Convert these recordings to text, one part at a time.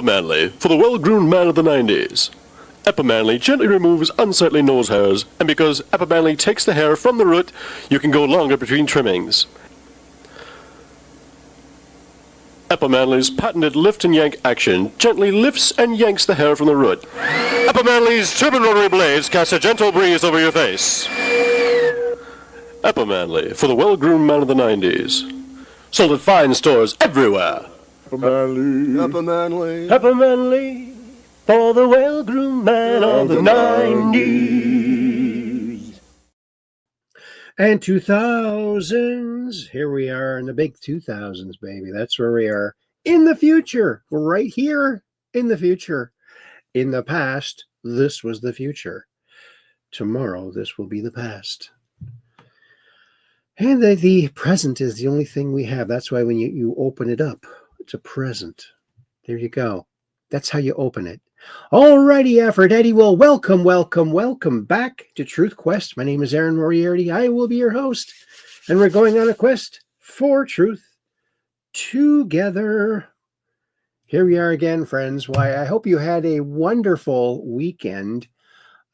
Manly for the well-groomed man of the 90s. Manly gently removes unsightly nose hairs, and because Manly takes the hair from the root, you can go longer between trimmings. Manly's patented lift and yank action gently lifts and yanks the hair from the root. Manly's turbine rotary blades cast a gentle breeze over your face. Manly for the well-groomed man of the 90s. Sold at fine stores everywhere. Manly for the well-groomed man of the 90s. And 2000s. Here we are in the big 2000s, baby. That's where we are in the future. We're right here in the future. In the past, this was the future. Tomorrow, this will be the past. And the present is the only thing we have. That's why when you open it up, it's a present. There you go. That's how you open it. Alrighty, Aphrodite. Well, welcome back to Truth Quest. My name is Aaron Moriarity. I will be your host. And we're going on a quest for truth together. Here we are again, friends. Why, I hope you had a wonderful weekend.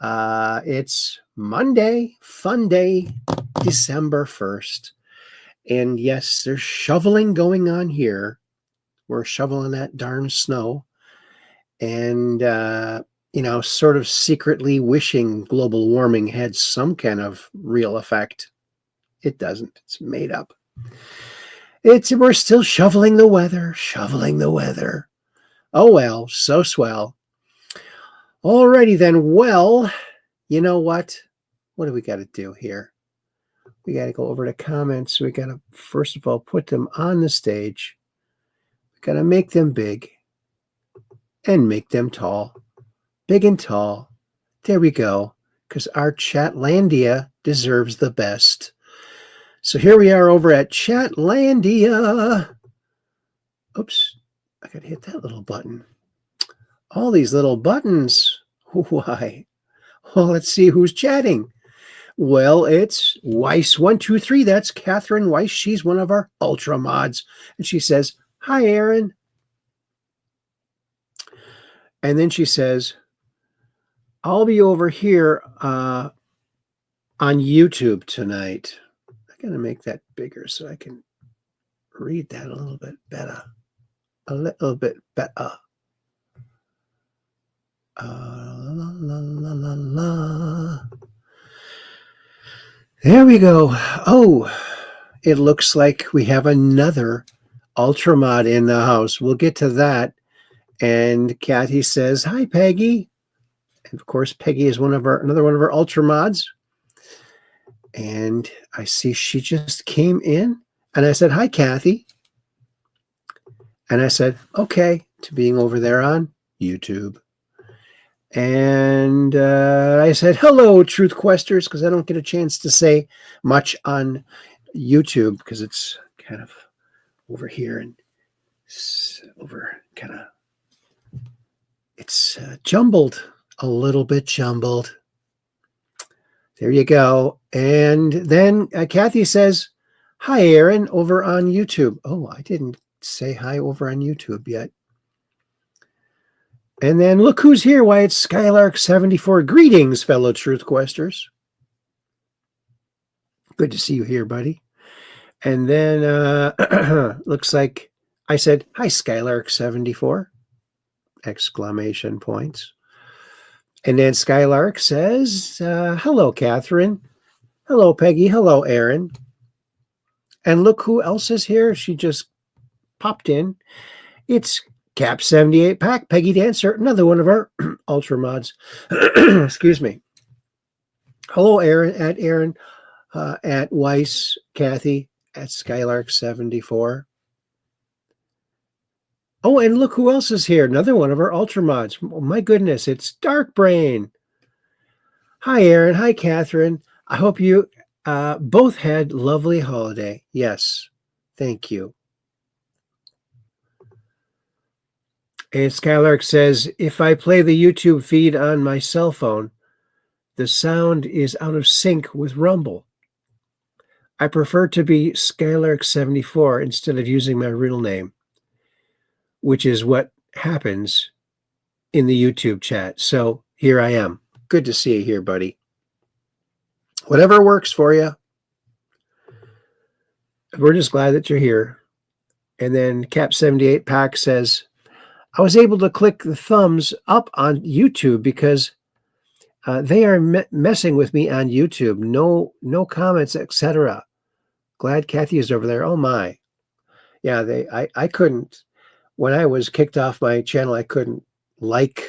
It's Monday, fun day, December 1st. And yes, there's shoveling going on here. We're shoveling that darn snow and, sort of secretly wishing global warming had some kind of real effect. It doesn't. It's made up. We're still shoveling the weather. Oh, well, so swell. Alrighty then. Well, you know what? What do we got to do here? We got to go over to comments. We got to, first of all, put them on the stage. Got to make them big and make them tall. Big and tall. There we go. Because our Chatlandia deserves the best. So here we are over at Chatlandia. Oops. I got to hit that little button. All these little buttons. Why? Well, let's see who's chatting. Well, it's Weiss123. That's Catherine Weiss. She's one of our ultra mods. And she says, "Hi, Aaron." And then she says, "I'll be over here on YouTube tonight." I got to make that bigger so I can read that a little bit better. There we go. Oh, it looks like we have another Ultramod in the house. We'll get to that. And Kathy says, "Hi, Peggy." And of course, Peggy is another one of our Ultramods. And I see she just came in. And I said, "Hi, Kathy." And I said, "Okay," to being over there on YouTube. And I said, "Hello, Truth Questers," because I don't get a chance to say much on YouTube because it's kind of over here and over kind of, it's jumbled, a little bit jumbled. There you go. And then Kathy says, "Hi, Aaron," over on YouTube. Oh, I didn't say hi over on YouTube yet. And then look who's here. Why, it's Skylark74. Greetings, fellow Truth Questers. Good to see you here, buddy. And then looks like I said, "Hi, Skylark74. Exclamation points. And then Skylark says, "Hello, Catherine. Hello, Peggy. Hello, Aaron." And look who else is here. She just popped in. It's Cap78 Pack, Peggy Dancer, another one of our Ultra Mods. Excuse me. Hello, Aaron, at Weiss, Kathy, at Skylark74. Oh, and look who else is here. Another one of our Ultra Mods. Oh, my goodness, it's Dark Brain. Hi, Aaron. Hi, Catherine. I hope you both had lovely holiday. Yes, thank you. And Skylark says, "If I play the YouTube feed on my cell phone, the sound is out of sync with Rumble. I prefer to be Skylark74 instead of using my real name, which is what happens in the YouTube chat. So here I am. Good to see you here, buddy. Whatever works for you. We're just glad that you're here. And then Cap78 Pack says, I was able to click the thumbs up on YouTube because they are messing with me on YouTube. No comments, etc. Glad Kathy is over there. Oh my. Yeah, I couldn't. When I was kicked off my channel, I couldn't like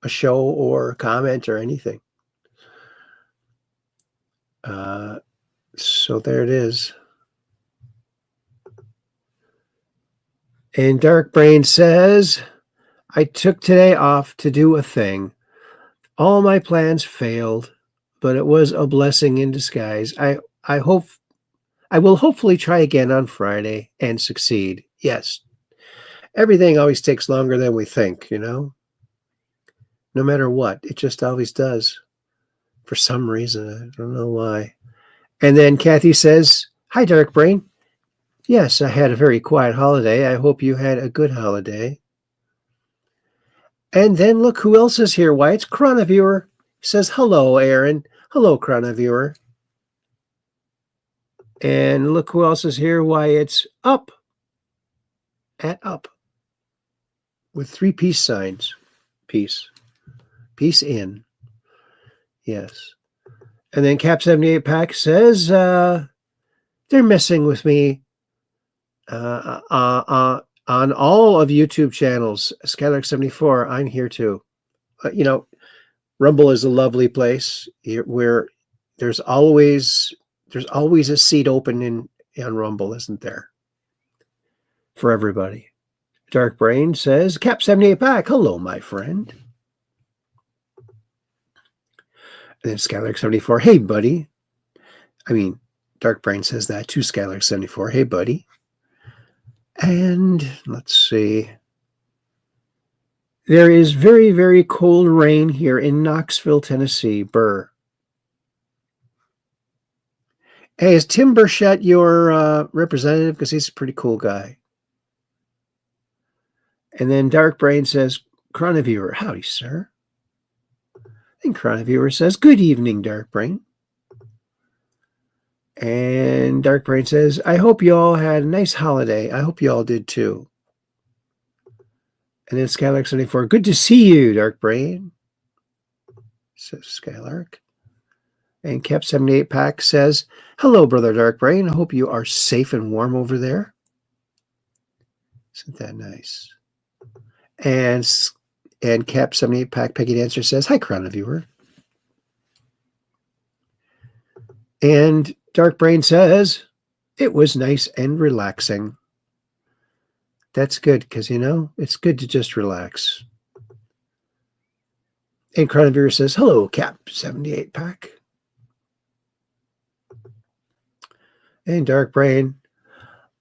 a show or comment or anything. So there it is. And Dark Brain says, I took today off to do a thing. All my plans failed, but it was a blessing in disguise. I will hopefully try again on Friday and succeed. Yes. Everything always takes longer than we think, you know? No matter what, it just always does. For some reason, I don't know why. And then Kathy says, hi, Dark Brain. Yes, I had a very quiet holiday. I hope you had a good holiday. And then look who else is here. Why, it's Chronaviewer. He says, hello, Aaron. Hello, Chronaviewer. And look who else is here. Why, it's Up. At Up. With 3 peace signs. Peace. Peace in. Yes. And then Cap78 Pack says, they're messing with me on all of YouTube channels. Skylark74, I'm here too. You know, Rumble is a lovely place where there's always a seat open on Rumble, isn't there? For everybody. Dark Brain says, Cap78 Pack, hello, my friend. And then Skylark74, hey, buddy. I mean, Dark Brain says that too, Skylark74, hey, buddy. And let's see. There is very, very cold rain here in Knoxville, Tennessee. Burr. Hey, is Tim Burchett your representative? Because he's a pretty cool guy. And then Dark Brain says, Chronaviewer, howdy, sir. And Chronaviewer says, good evening, Dark Brain. And Dark Brain says, I hope you all had a nice holiday. I hope you all did too. And then Skylark74, good to see you, Dark Brain. Says Skylark. And Cap78 Pack says, hello, brother Dark Brain. I hope you are safe and warm over there. Isn't that nice? And Cap78 Pack Peggy Dancer says, hi, Chronaviewer. And Dark Brain says, it was nice and relaxing. That's good because, you know, it's good to just relax. And Chronaviewer says, hello, Cap78 Pack. And Dark Brain,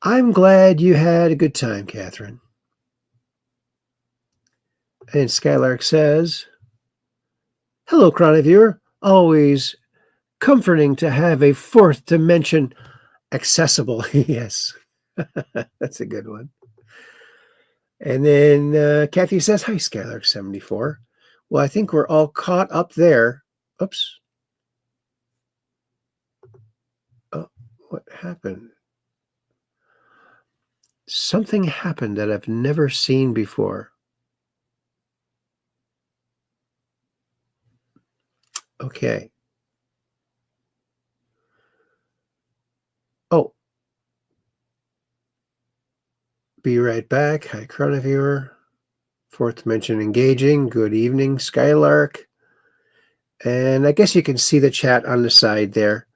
I'm glad you had a good time, Catherine. And Skylark says, hello, Chronaviewer. Always comforting to have a 4th dimension accessible. Yes, that's a good one. And then Kathy says, hi, Skylark74. Well, I think we're all caught up there. Oops. Oh, what happened? Something happened that I've never seen before. Okay. Oh. Be right back. Hi, Chronaviewer. 4th dimension engaging. Good evening, Skylark. And I guess you can see the chat on the side there.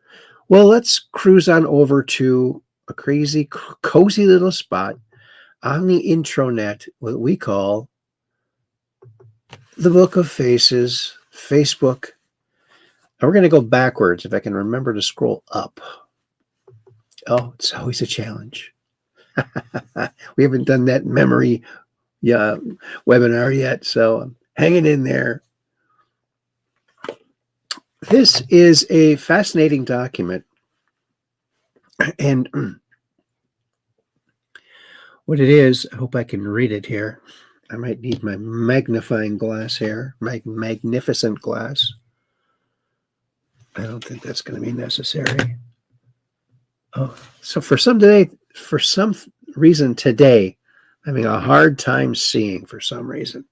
Well, let's cruise on over to a crazy, cozy little spot on the intranet, what we call the Book of Faces, Facebook. And we're going to go backwards if I can remember to scroll up. Oh, it's always a challenge. We haven't done that memory webinar yet, so I'm hanging in there. This is a fascinating document. And what it is, I hope I can read it here. I might need my magnifying glass here, my magnificent glass. I don't think that's going to be necessary. Oh, so for some reason today, I'm having a hard time seeing for some reason.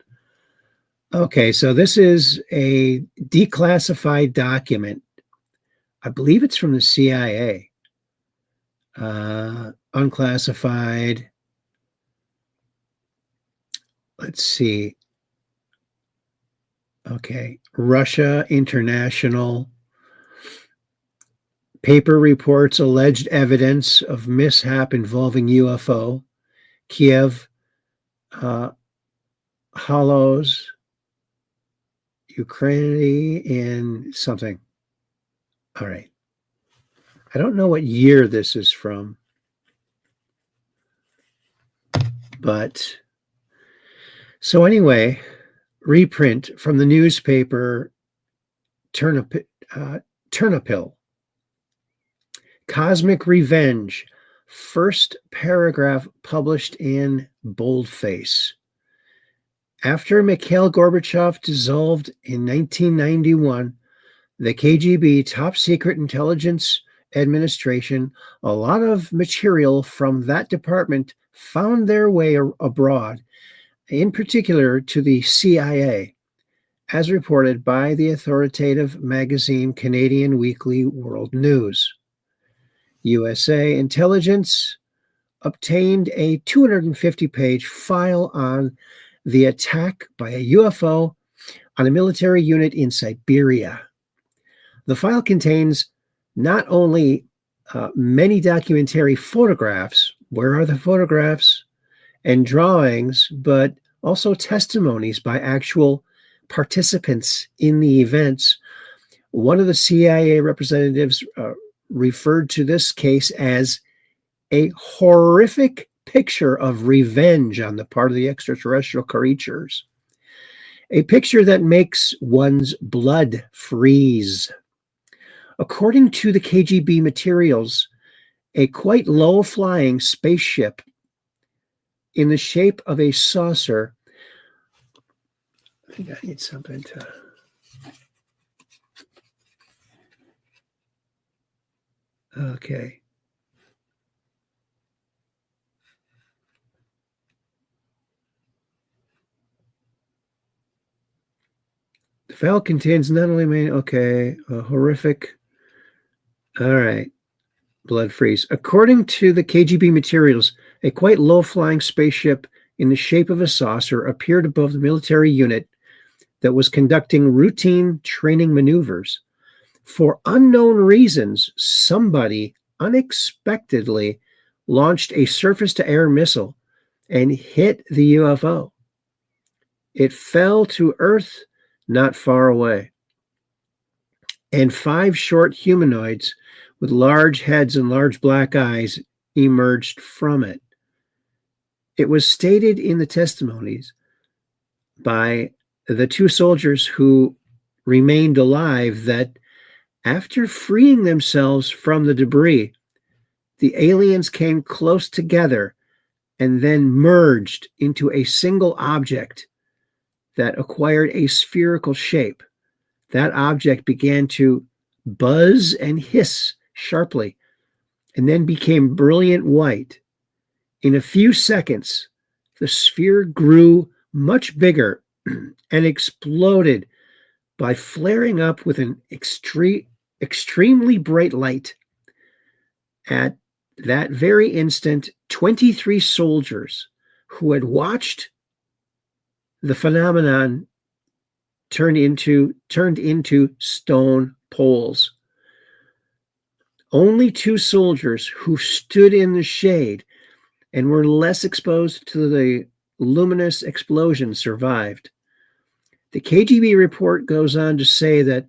Okay, so this is a declassified document. I believe it's from the CIA. Unclassified. Let's see. Okay, Russia International. Paper reports alleged evidence of mishap involving UFO. Kiev. Hollows. Ukraine and something. All right. I don't know what year this is from, but so anyway, reprint from the newspaper Ternopil. Cosmic Revenge, first paragraph published in boldface. After Mikhail Gorbachev dissolved in 1991, the KGB, top secret intelligence administration, a lot of material from that department found their way abroad, in particular to the CIA, as reported by the authoritative magazine Canadian Weekly World News. USA intelligence obtained a 250-page file on the attack by a UFO on a military unit in Siberia. The file contains not only many documentary photographs, where are the photographs, and drawings, but also testimonies by actual participants in the events. One of the CIA representatives referred to this case as a horrific picture of revenge on the part of the extraterrestrial creatures. A picture that makes one's blood freeze. According to the KGB materials, a quite low-flying spaceship in the shape of a saucer. I think I need something to... Okay. The file contains not only horrific. All right. Blood freeze. According to the KGB materials, a quite low-flying spaceship in the shape of a saucer appeared above the military unit that was conducting routine training maneuvers. For unknown reasons, somebody unexpectedly launched a surface-to-air missile and hit the UFO. It fell to Earth not far away, and 5 short humanoids with large heads and large black eyes emerged from it. It was stated in the testimonies by the 2 soldiers who remained alive that after freeing themselves from the debris, the aliens came close together and then merged into a single object that acquired a spherical shape. That object began to buzz and hiss sharply and then became brilliant white. In a few seconds, the sphere grew much bigger and exploded by flaring up with an extremely bright light. At that very instant, 23 soldiers who had watched the phenomenon turned into stone poles. Only 2 soldiers who stood in the shade and were less exposed to the luminous explosion survived. The KGB report goes on to say that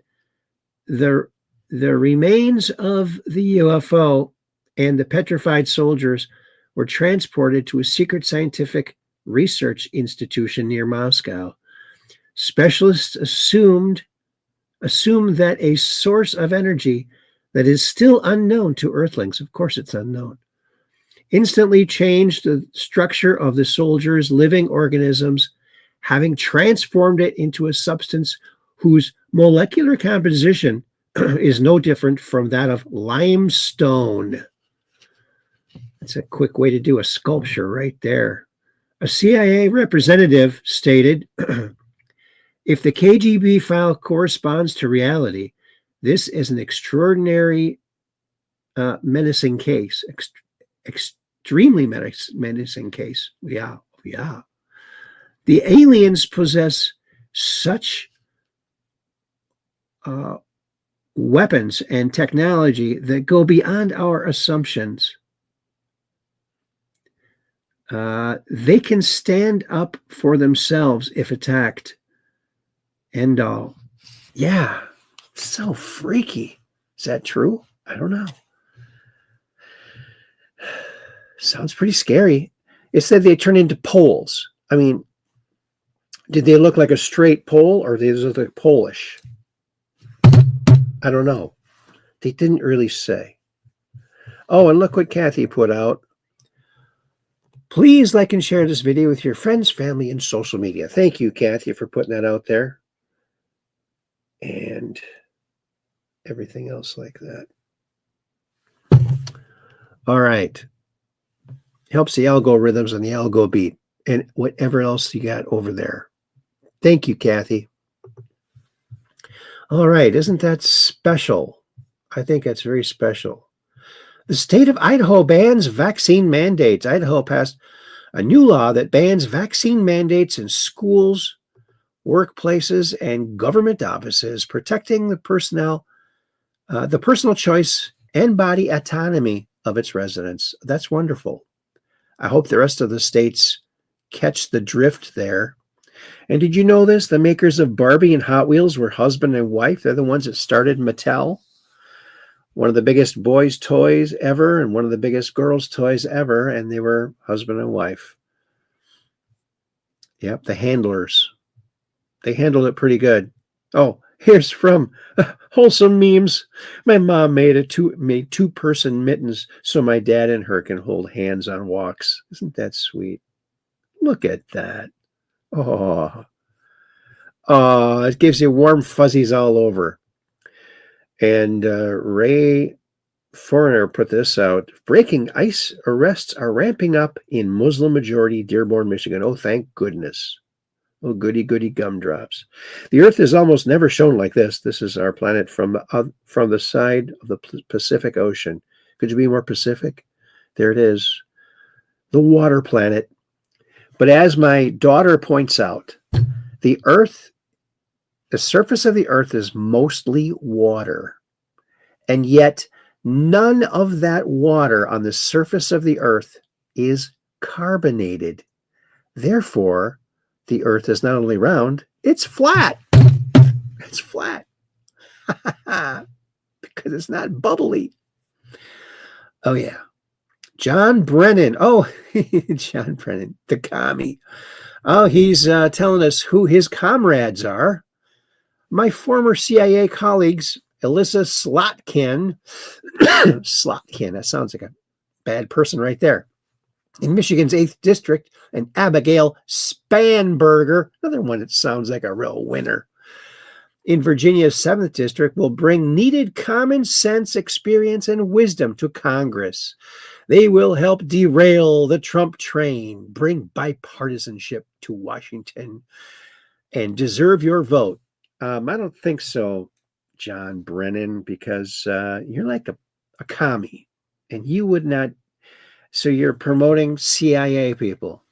the remains of the UFO and the petrified soldiers were transported to a secret scientific research institution near Moscow. Specialists assumed assume that a source of energy that is still unknown to Earthlings, of course it's unknown, instantly changed the structure of the soldiers' living organisms, having transformed it into a substance whose molecular composition is no different from that of limestone. That's a quick way to do a sculpture right there. A CIA representative stated, if the KGB file corresponds to reality, this is an extraordinary menacing case. Extremely menacing case. Yeah. The aliens possess such weapons and technology that go beyond our assumptions. They can stand up for themselves if attacked. End all. Yeah, so freaky. Is that true? I don't know. Sounds pretty scary. It said they turn into poles. I mean, did they look like a straight pole or did they look like Polish? I don't know. They didn't really say. Oh, and look what Kathy put out. Please like and share this video with your friends, family, and social media. Thank you, Kathy, for putting that out there. And everything else like that. All right. Helps the algorithms and the algo beat and whatever else you got over there. Thank you, Kathy. All right. Isn't that special? I think that's very special. The state of Idaho bans vaccine mandates. Idaho passed a new law that bans vaccine mandates in schools, workplaces, and government offices, protecting the personal choice and body autonomy of its residents. That's wonderful. I hope the rest of the states catch the drift there. And did you know this? The makers of Barbie and Hot Wheels were husband and wife. They're the ones that started Mattel. One of the biggest boys' toys ever and one of the biggest girls' toys ever. And they were husband and wife. Yep, the handlers. They handled it pretty good. Oh, here's from Wholesome Memes. My mom made two-person mittens so my dad and her can hold hands on walks. Isn't that sweet? Look at that. Oh, it gives you warm fuzzies all over. And Ray Foreigner put this out. Breaking ice arrests are ramping up in Muslim-majority Dearborn, Michigan. Oh, thank goodness. Oh, goody, goody gumdrops. The Earth is almost never shown like this. This is our planet from the side of the Pacific Ocean. Could you be more Pacific? There it is. The water planet. But as my daughter points out, the surface of the Earth is mostly water. And yet, none of that water on the surface of the Earth is carbonated. Therefore, the Earth is not only round, it's flat. It's flat. Because it's not bubbly. Oh, yeah. John Brennan. Oh, John Brennan, the commie. Oh, he's telling us who his comrades are. My former CIA colleagues, Alyssa Slotkin. Slotkin, that sounds like a bad person right there. In Michigan's 8th District, and Abigail Spanberger, another one that sounds like a real winner. In Virginia's 7th District, will bring needed common sense, experience, and wisdom to Congress. They will help derail the Trump train, bring bipartisanship to Washington, and deserve your vote. I don't think so, John Brennan, because you're like a commie, and you would not. So you're promoting CIA people.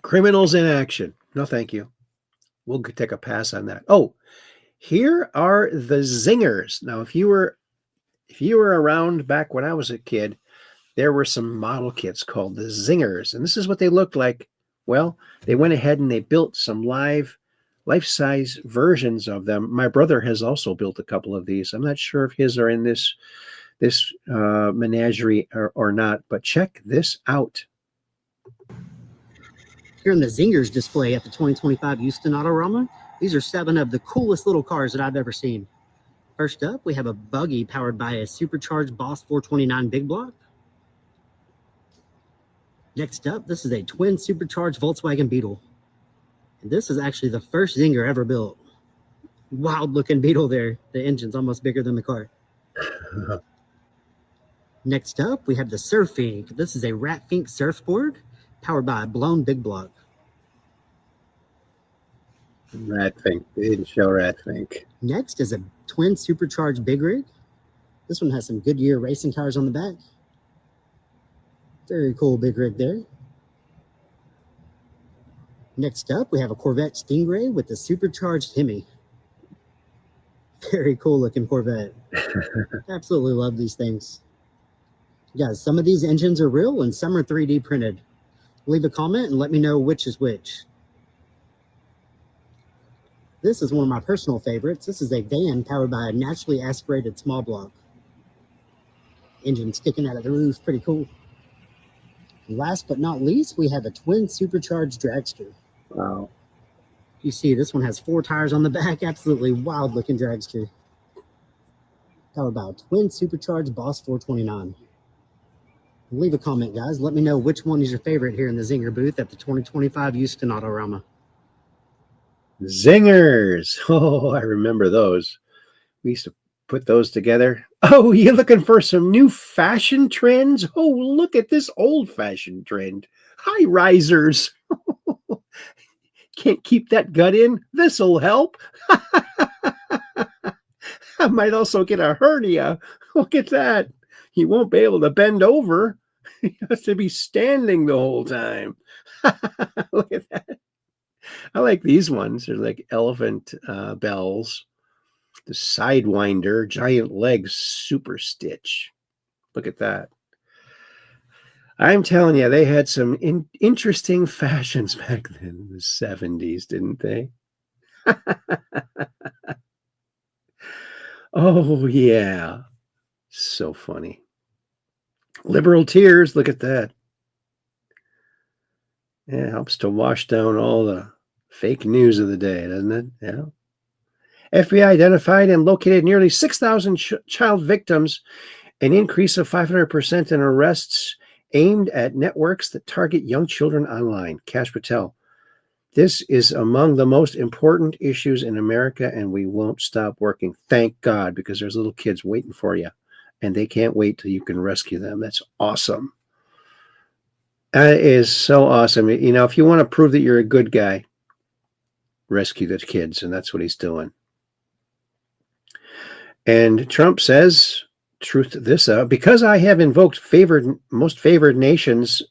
Criminals in action. No, thank you. We'll take a pass on that. Oh, here are the zingers. Now, if you were around back when I was a kid, there were some model kits called the zingers, and this is what they looked like. Well, they went ahead and they built some life-size versions of them. My brother has also built a couple of these. I'm not sure if his are in this menagerie or not, but check this out. Here in the Zingers display at the 2025 Houston Autorama, these are 7 of the coolest little cars that I've ever seen. First up, we have a buggy powered by a supercharged Boss 429 big block. Next up, this is a twin supercharged Volkswagen Beetle. And this is actually the first Zinger ever built. Wild looking Beetle there. The engine's almost bigger than the car. Next up, we have the Surfink. This is a Ratfink surfboard powered by a blown big block. Ratfink. They didn't show Ratfink. Next is a twin supercharged big rig. This one has some Goodyear racing tires on the back. Very cool big rig there. Next up, we have a Corvette Stingray with the supercharged Hemi. Very cool looking Corvette. Absolutely love these things. Guys, some of these engines are real and some are 3D printed. Leave a comment and let me know which is which. This is one of my personal favorites. This is a van powered by a naturally aspirated small block. Engine sticking out of the roof, pretty cool. Last but not least, we have a twin supercharged dragster. Wow. You see, this one has 4 tires on the back. Absolutely wild looking dragster. Powered by a twin supercharged Boss 429. Leave a comment, guys. Let me know which one is your favorite here in the Zinger booth at the 2025 Houston Autorama. Zingers. Oh, I remember those. We used to put those together. Oh, you looking for some new fashion trends? Oh, look at this old-fashioned trend. High risers. Can't keep that gut in? This'll help. I might also get a hernia. Look at that. He won't be able to bend over. He has to be standing the whole time. Look at that. I like these ones. They're like elephant bells. The Sidewinder, giant legs, super stitch. Look at that. I'm telling you, they had some interesting fashions back then in the 70s, didn't they? Oh, yeah. So funny. Liberal tears, look at that. Yeah, it helps to wash down all the fake news of the day, doesn't it? Yeah. FBI identified and located nearly 6,000 child victims, an increase of 500% in arrests aimed at networks that target young children online. Kash Patel. This is among the most important issues in America, and we won't stop working. Thank God, because there's little kids waiting for you, and they can't wait till you can rescue them. That's awesome. That is so awesome. You know, if you want to prove that you're a good guy, rescue the kids, and that's what he's doing. And Trump says, truth this up, because I have invoked most favored nations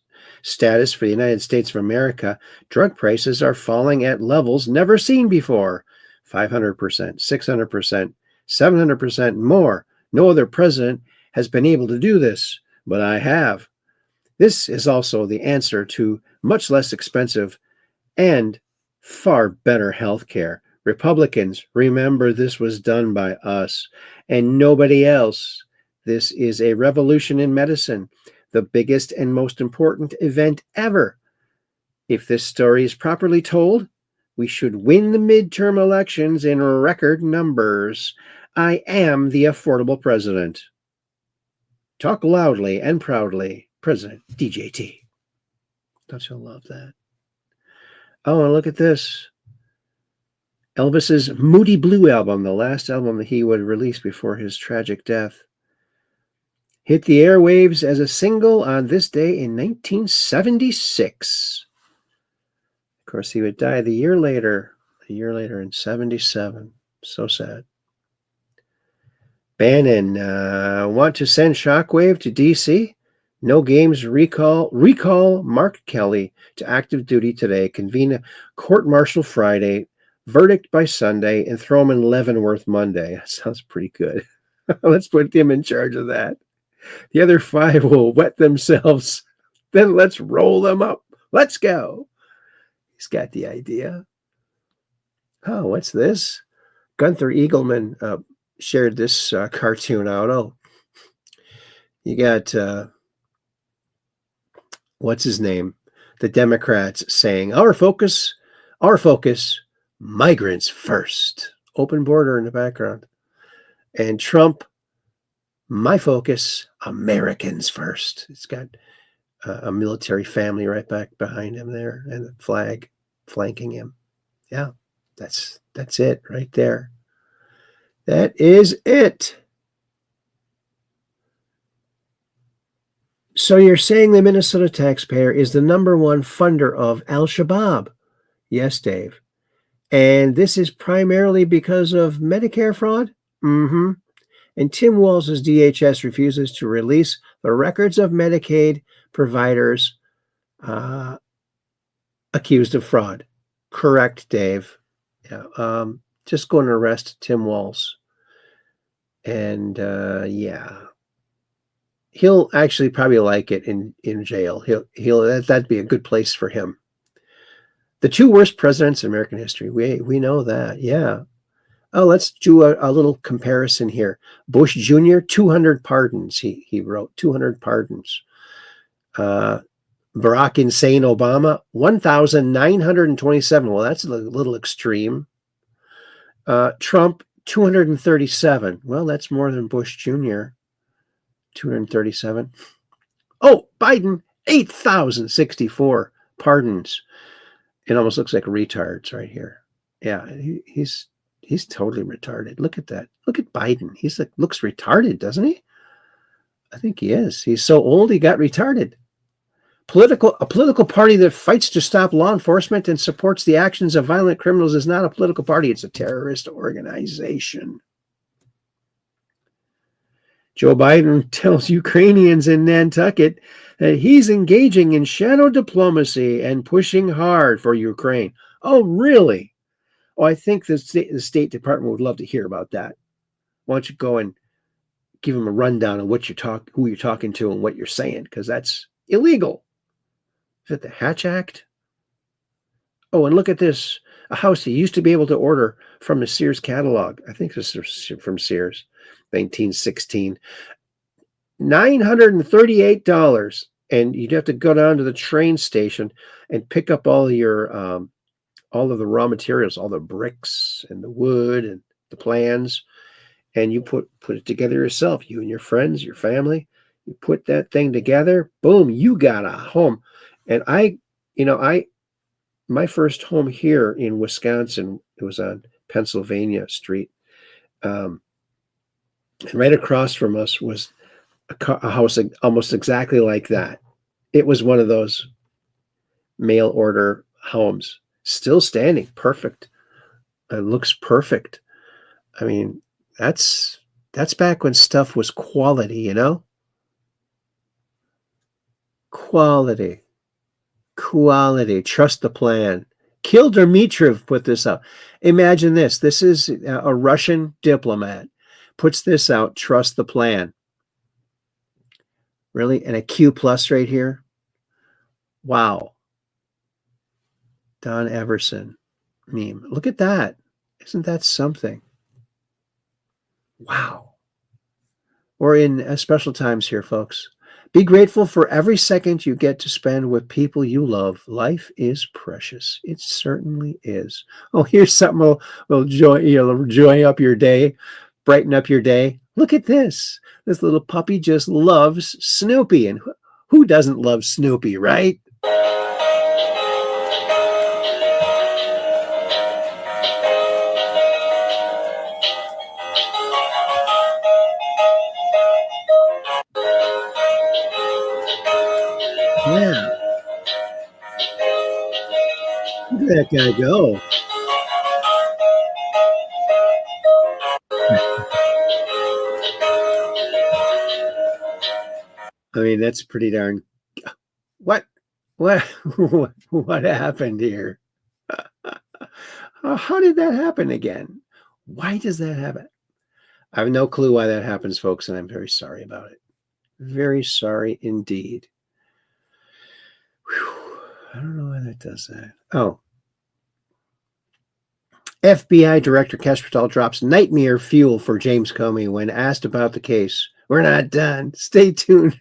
status for the United States of America, drug prices are falling at levels never seen before. 500%, 600%, 700% more. No other president has been able to do this, but I have. This is also the answer to much less expensive and far better health care. Republicans, remember this was done by us and nobody else. This is a revolution in medicine, the biggest and most important event ever. If this story is properly told, we should win the midterm elections in record numbers. I am the affordable president. Talk loudly and proudly, President DJT. Don't you love that? Oh, and look at this. Elvis's Moody Blue album, the last album that he would release before his tragic death, hit the airwaves as a single on this day in 1976. Of course, he would die a year later in 77. So sad. Bannon, want to send Shockwave to D.C.? No games recall Mark Kelly to active duty today. Convene a court-martial Friday. Verdict by Sunday, and throw him in Leavenworth Monday. That sounds pretty good. Let's put him in charge of that. The other 5 will wet themselves. Then let's roll them up. Let's go. He's got the idea. Oh, what's this? Gunther Eagleman shared this cartoon out. Oh, you got, what's his name? the Democrats saying, our focus, migrants first. Open border in the background. And Trump, my focus, Americans first. It's got a military family right back behind him there and a flag flanking him. Yeah, that's it right there. That is it. So you're saying the Minnesota taxpayer is the #1 funder of Al-Shabaab? Yes, Dave. And this is primarily because of Medicare fraud? Mm-hmm. And Tim Walz's DHS refuses to release the records of Medicaid providers accused of fraud. Correct, Dave. Yeah. Just going to arrest Tim Walz. And yeah. He'll actually probably like it in jail. That'd be a good place for him. The 2 worst presidents in American history. We know that. Yeah. Oh, let's do a little comparison here. Bush Jr., 200 pardons. He wrote 200 pardons. Barack Insane Obama, 1,927. Well, that's a little extreme. Trump, 237. Well, that's more than Bush Jr., 237. Oh, Biden, 8,064 pardons. It almost looks like retards right here. Yeah, he's totally retarded. Look at that. Look at Biden. He's looks retarded, doesn't he? I think he is. He's so old he got retarded. A political party that fights to stop law enforcement and supports the actions of violent criminals is not a political party. It's a terrorist organization. Joe Biden tells Ukrainians in Nantucket that he's engaging in shadow diplomacy and pushing hard for Ukraine. Oh, really? Oh, I think the State Department would love to hear about that. Why don't you go and give them a rundown of who you're talking to and what you're saying, because that's illegal. Is it the Hatch Act? Oh, and look at this. A house you used to be able to order from the Sears catalog. I think this is from Sears. 1916, $938, and you'd have to go down to the train station and pick up all of the raw materials, all the bricks and the wood and the plans, and you put it together yourself. You and your friends, your family, you put that thing together. Boom, you got a home. And my first home here in Wisconsin, it was on Pennsylvania Street. And right across from us was a house almost exactly like that. It was one of those mail order homes, still standing, perfect. It looks perfect. I mean, that's back when stuff was quality, you know? Quality. Trust the plan. Kildar Mitrov put this up. Imagine this. This is a Russian diplomat. Puts this out, trust the plan. Really? And a Q plus right here? Wow. Don Everson meme. Look at that. Isn't that something? Wow. We're in special times here, folks. Be grateful for every second you get to spend with people you love. Life is precious. It certainly is. Oh, here's something will joy up your day. Brighten up your day. Look at this. This little puppy just loves Snoopy. And who doesn't love Snoopy, right? Yeah. Look at that guy go. I mean, that's pretty darn. What happened here? How did that happen again? Why does that happen? I have no clue why that happens, folks, and I'm very sorry about it. Very sorry indeed. Whew. I don't know why that does that. Oh. FBI Director Kestrel drops nightmare fuel for James Comey when asked about the case. We're not done. Stay tuned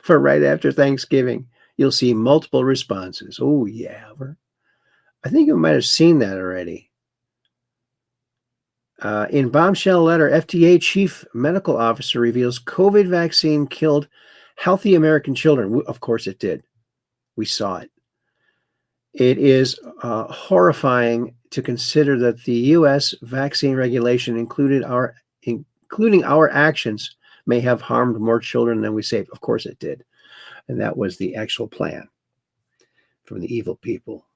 for right after Thanksgiving. you'll see multiple responses. Oh, yeah. I think you might have seen that already. In bombshell letter, FDA chief medical officer reveals COVID vaccine killed healthy American children. Of course it did. We saw it. It is horrifying to consider that the U.S. vaccine regulation, including our actions, may have harmed more children than we saved. Of course it did. And that was the actual plan from the evil people.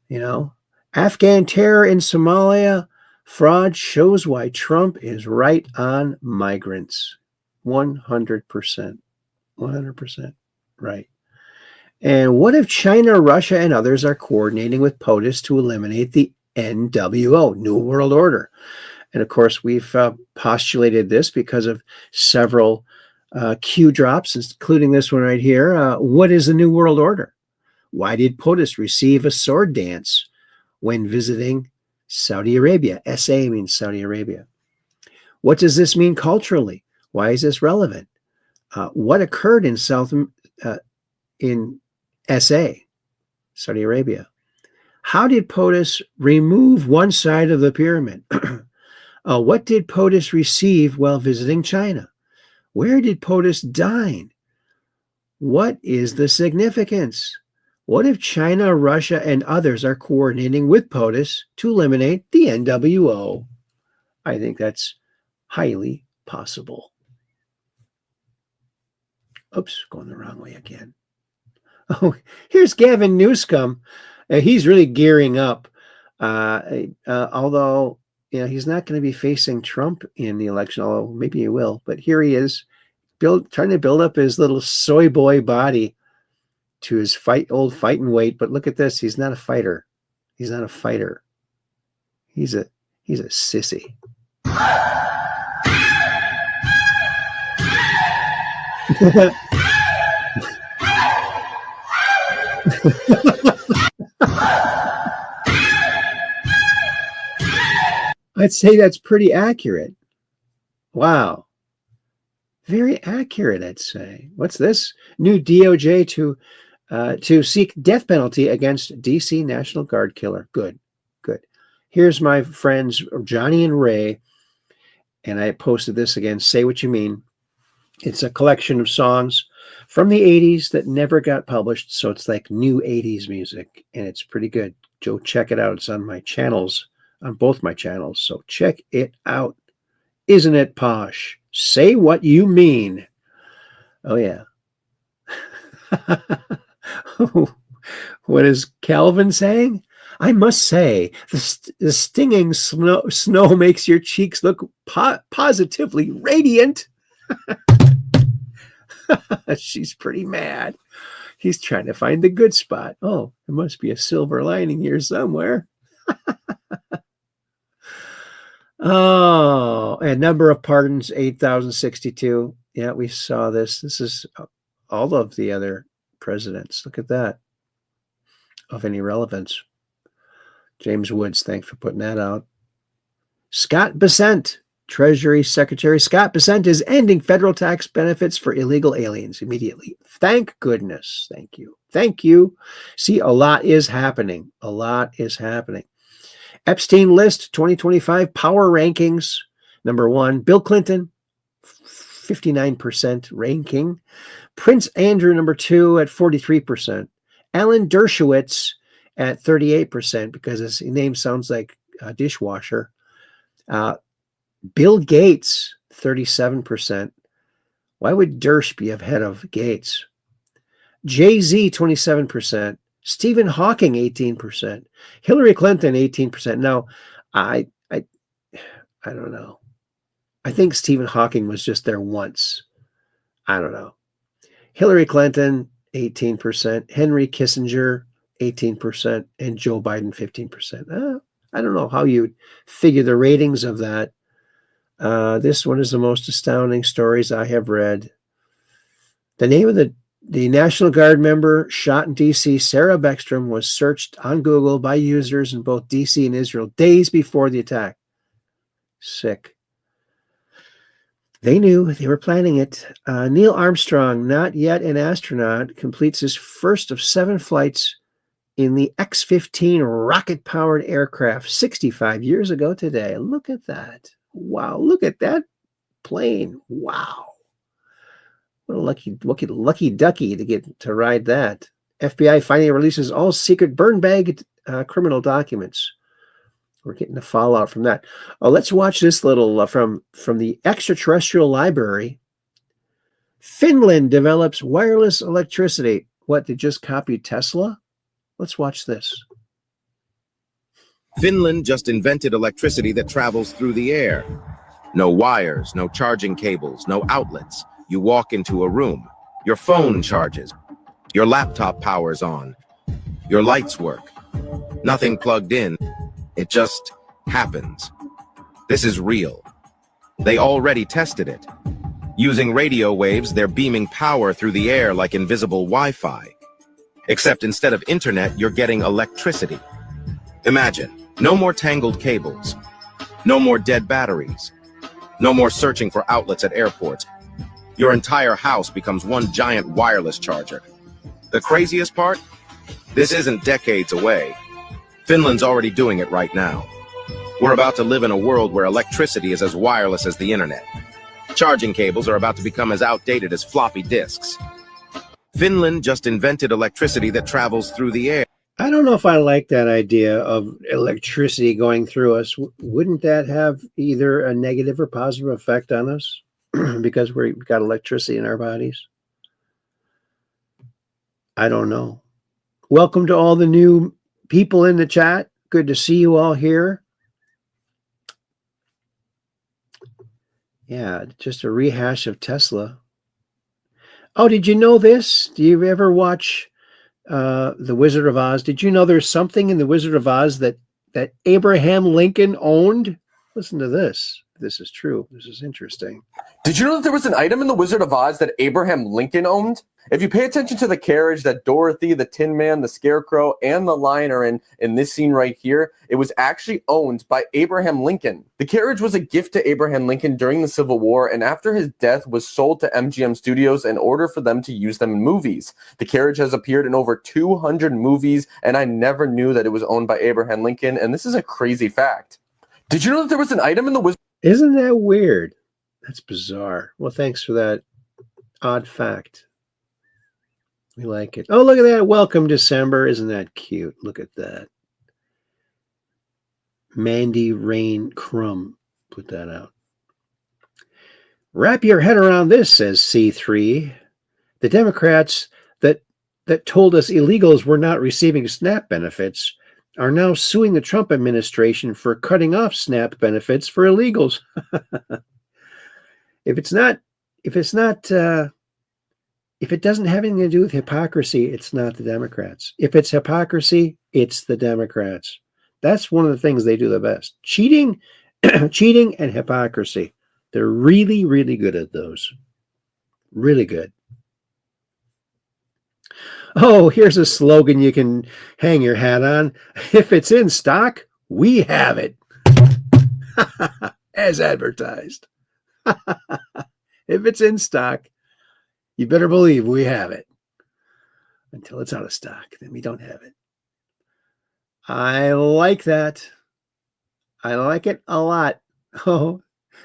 You know, Afghan terror in Somalia, fraud shows why Trump is right on migrants. 100%. 100% right. And what if China, Russia, and others are coordinating with POTUS to eliminate the NWO, New World Order? And of course, we've postulated this because of several Q drops, including this one right here. What is the New World Order? Why did POTUS receive a sword dance when visiting Saudi Arabia? SA means Saudi Arabia. What does this mean culturally? Why is this relevant? What occurred in in SA, Saudi Arabia? How did POTUS remove one side of the pyramid? What did POTUS receive while visiting China? Where did POTUS dine? What is the significance? What if China, Russia, and others are coordinating with POTUS to eliminate the NWO? I think that's highly possible. Oops, going the wrong way again. Oh, here's Gavin Newsom. He's really gearing up. Although, he's not going to be facing Trump in the election, although maybe he will. But here he is, trying to build up his little soy boy body to his old fighting weight. But look at this. He's not a fighter. He's not a fighter. He's a sissy. I'd say that's pretty accurate. Wow. Very accurate, I'd say. What's this? New DOJ to seek death penalty against DC National Guard killer. Good, good. Here's my friends Johnny and Ray, and I posted this again. Say What You Mean. It's a collection of songs from the 80s that never got published, so it's like new 80s music, and it's pretty good. Go check it out. It's on my channels, on both my channels, so check it out. Isn't it posh? Say What You Mean. Oh, yeah. What is Calvin saying? I must say, the stinging snow makes your cheeks look positively radiant. She's pretty mad. He's trying to find the good spot. Oh, there must be a silver lining here somewhere. Oh, and number of pardons, 8,062. Yeah, we saw this. This is all of the other presidents. Look at that. Of any relevance. James Woods, thanks for putting that out. Scott Bessent, Treasury Secretary Scott Bessent is ending federal tax benefits for illegal aliens immediately. Thank goodness. Thank you. Thank you. See, a lot is happening. A lot is happening. Epstein list 2025 power rankings. Number 1, Bill Clinton, 59% ranking. Prince Andrew, number 2, at 43%. Alan Dershowitz at 38% because his name sounds like a dishwasher. Bill Gates, 37%. Why would Dersh be ahead of Gates? Jay-Z, 27%. Stephen Hawking, 18%. Hillary Clinton, 18%. Now, I don't know. I think Stephen Hawking was just there once. I don't know. Hillary Clinton, 18%. Henry Kissinger, 18%. And Joe Biden, 15%. I don't know how you figure the ratings of that. This one is the most astounding stories I have read. The name of the National Guard member shot in D.C., Sarah Beckstrom, was searched on Google by users in both D.C. and Israel days before the attack. Sick. They knew they were planning it. Neil Armstrong, not yet an astronaut, completes his first of 7 flights in the X-15 rocket-powered aircraft 65 years ago today. Look at that. Wow, look at that plane. Wow. What a lucky ducky to get to ride that. FBI finally releases all secret burn bag criminal documents. We're getting the fallout from that. Let's watch this little from the extraterrestrial library. Finland develops wireless electricity. What, they just copied Tesla? Let's watch this. Finland just invented electricity that travels through the air. No wires, no charging cables, no outlets. You walk into a room. Your phone charges. Your laptop powers on. Your lights work. Nothing plugged in. It just happens. This is real. They already tested it. Using radio waves, they're beaming power through the air like invisible Wi-Fi. Except instead of internet, you're getting electricity. Imagine, no more tangled cables. No more dead batteries. No more searching for outlets at airports. Your entire house becomes one giant wireless charger. The craziest part? This isn't decades away. Finland's already doing it right now. We're about to live in a world where electricity is as wireless as the internet. Charging cables are about to become as outdated as floppy disks. Finland just invented electricity that travels through the air. I don't know if I like that idea of electricity going through us. Wouldn't that have either a negative or positive effect on us because we've got electricity in our bodies? I don't know. Welcome to all the new people in the chat. Good to see you all here. Yeah, just a rehash of Tesla. Oh, did you know this? Do you ever watch The Wizard of Oz? Did you know there's something in The Wizard of Oz that Abraham Lincoln owned? Listen to this. This is true. This is interesting. Did you know that there was an item in The Wizard of Oz that Abraham Lincoln owned? If you pay attention to the carriage that Dorothy, the Tin Man, the Scarecrow, and the Lion are in this scene right here, it was actually owned by Abraham Lincoln. The carriage was a gift to Abraham Lincoln during the Civil War, and after his death was sold to MGM Studios in order for them to use them in movies. The carriage has appeared in over 200 movies, and I never knew that it was owned by Abraham Lincoln, and this is a crazy fact. Did you know that there was an item in The Wizard? Isn't that weird? That's bizarre. Well, thanks for that odd fact. We like it. Oh, look at that. Welcome, December. Isn't that cute? Look at that. Mandy Rain Crumb put that out. Wrap your head around this, says C3. The Democrats that told us illegals were not receiving SNAP benefits are now suing the Trump administration for cutting off SNAP benefits for illegals. If it doesn't have anything to do with hypocrisy, it's not the Democrats. If it's hypocrisy, it's the Democrats. That's one of the things they do the best. Cheating, cheating and hypocrisy. They're really, really good at those. Really good. Oh, here's a slogan you can hang your hat on. If it's in stock, we have it. As advertised. If it's in stock, you better believe we have it. Until it's out of stock, then we don't have it. I like that. I like it a lot. Oh,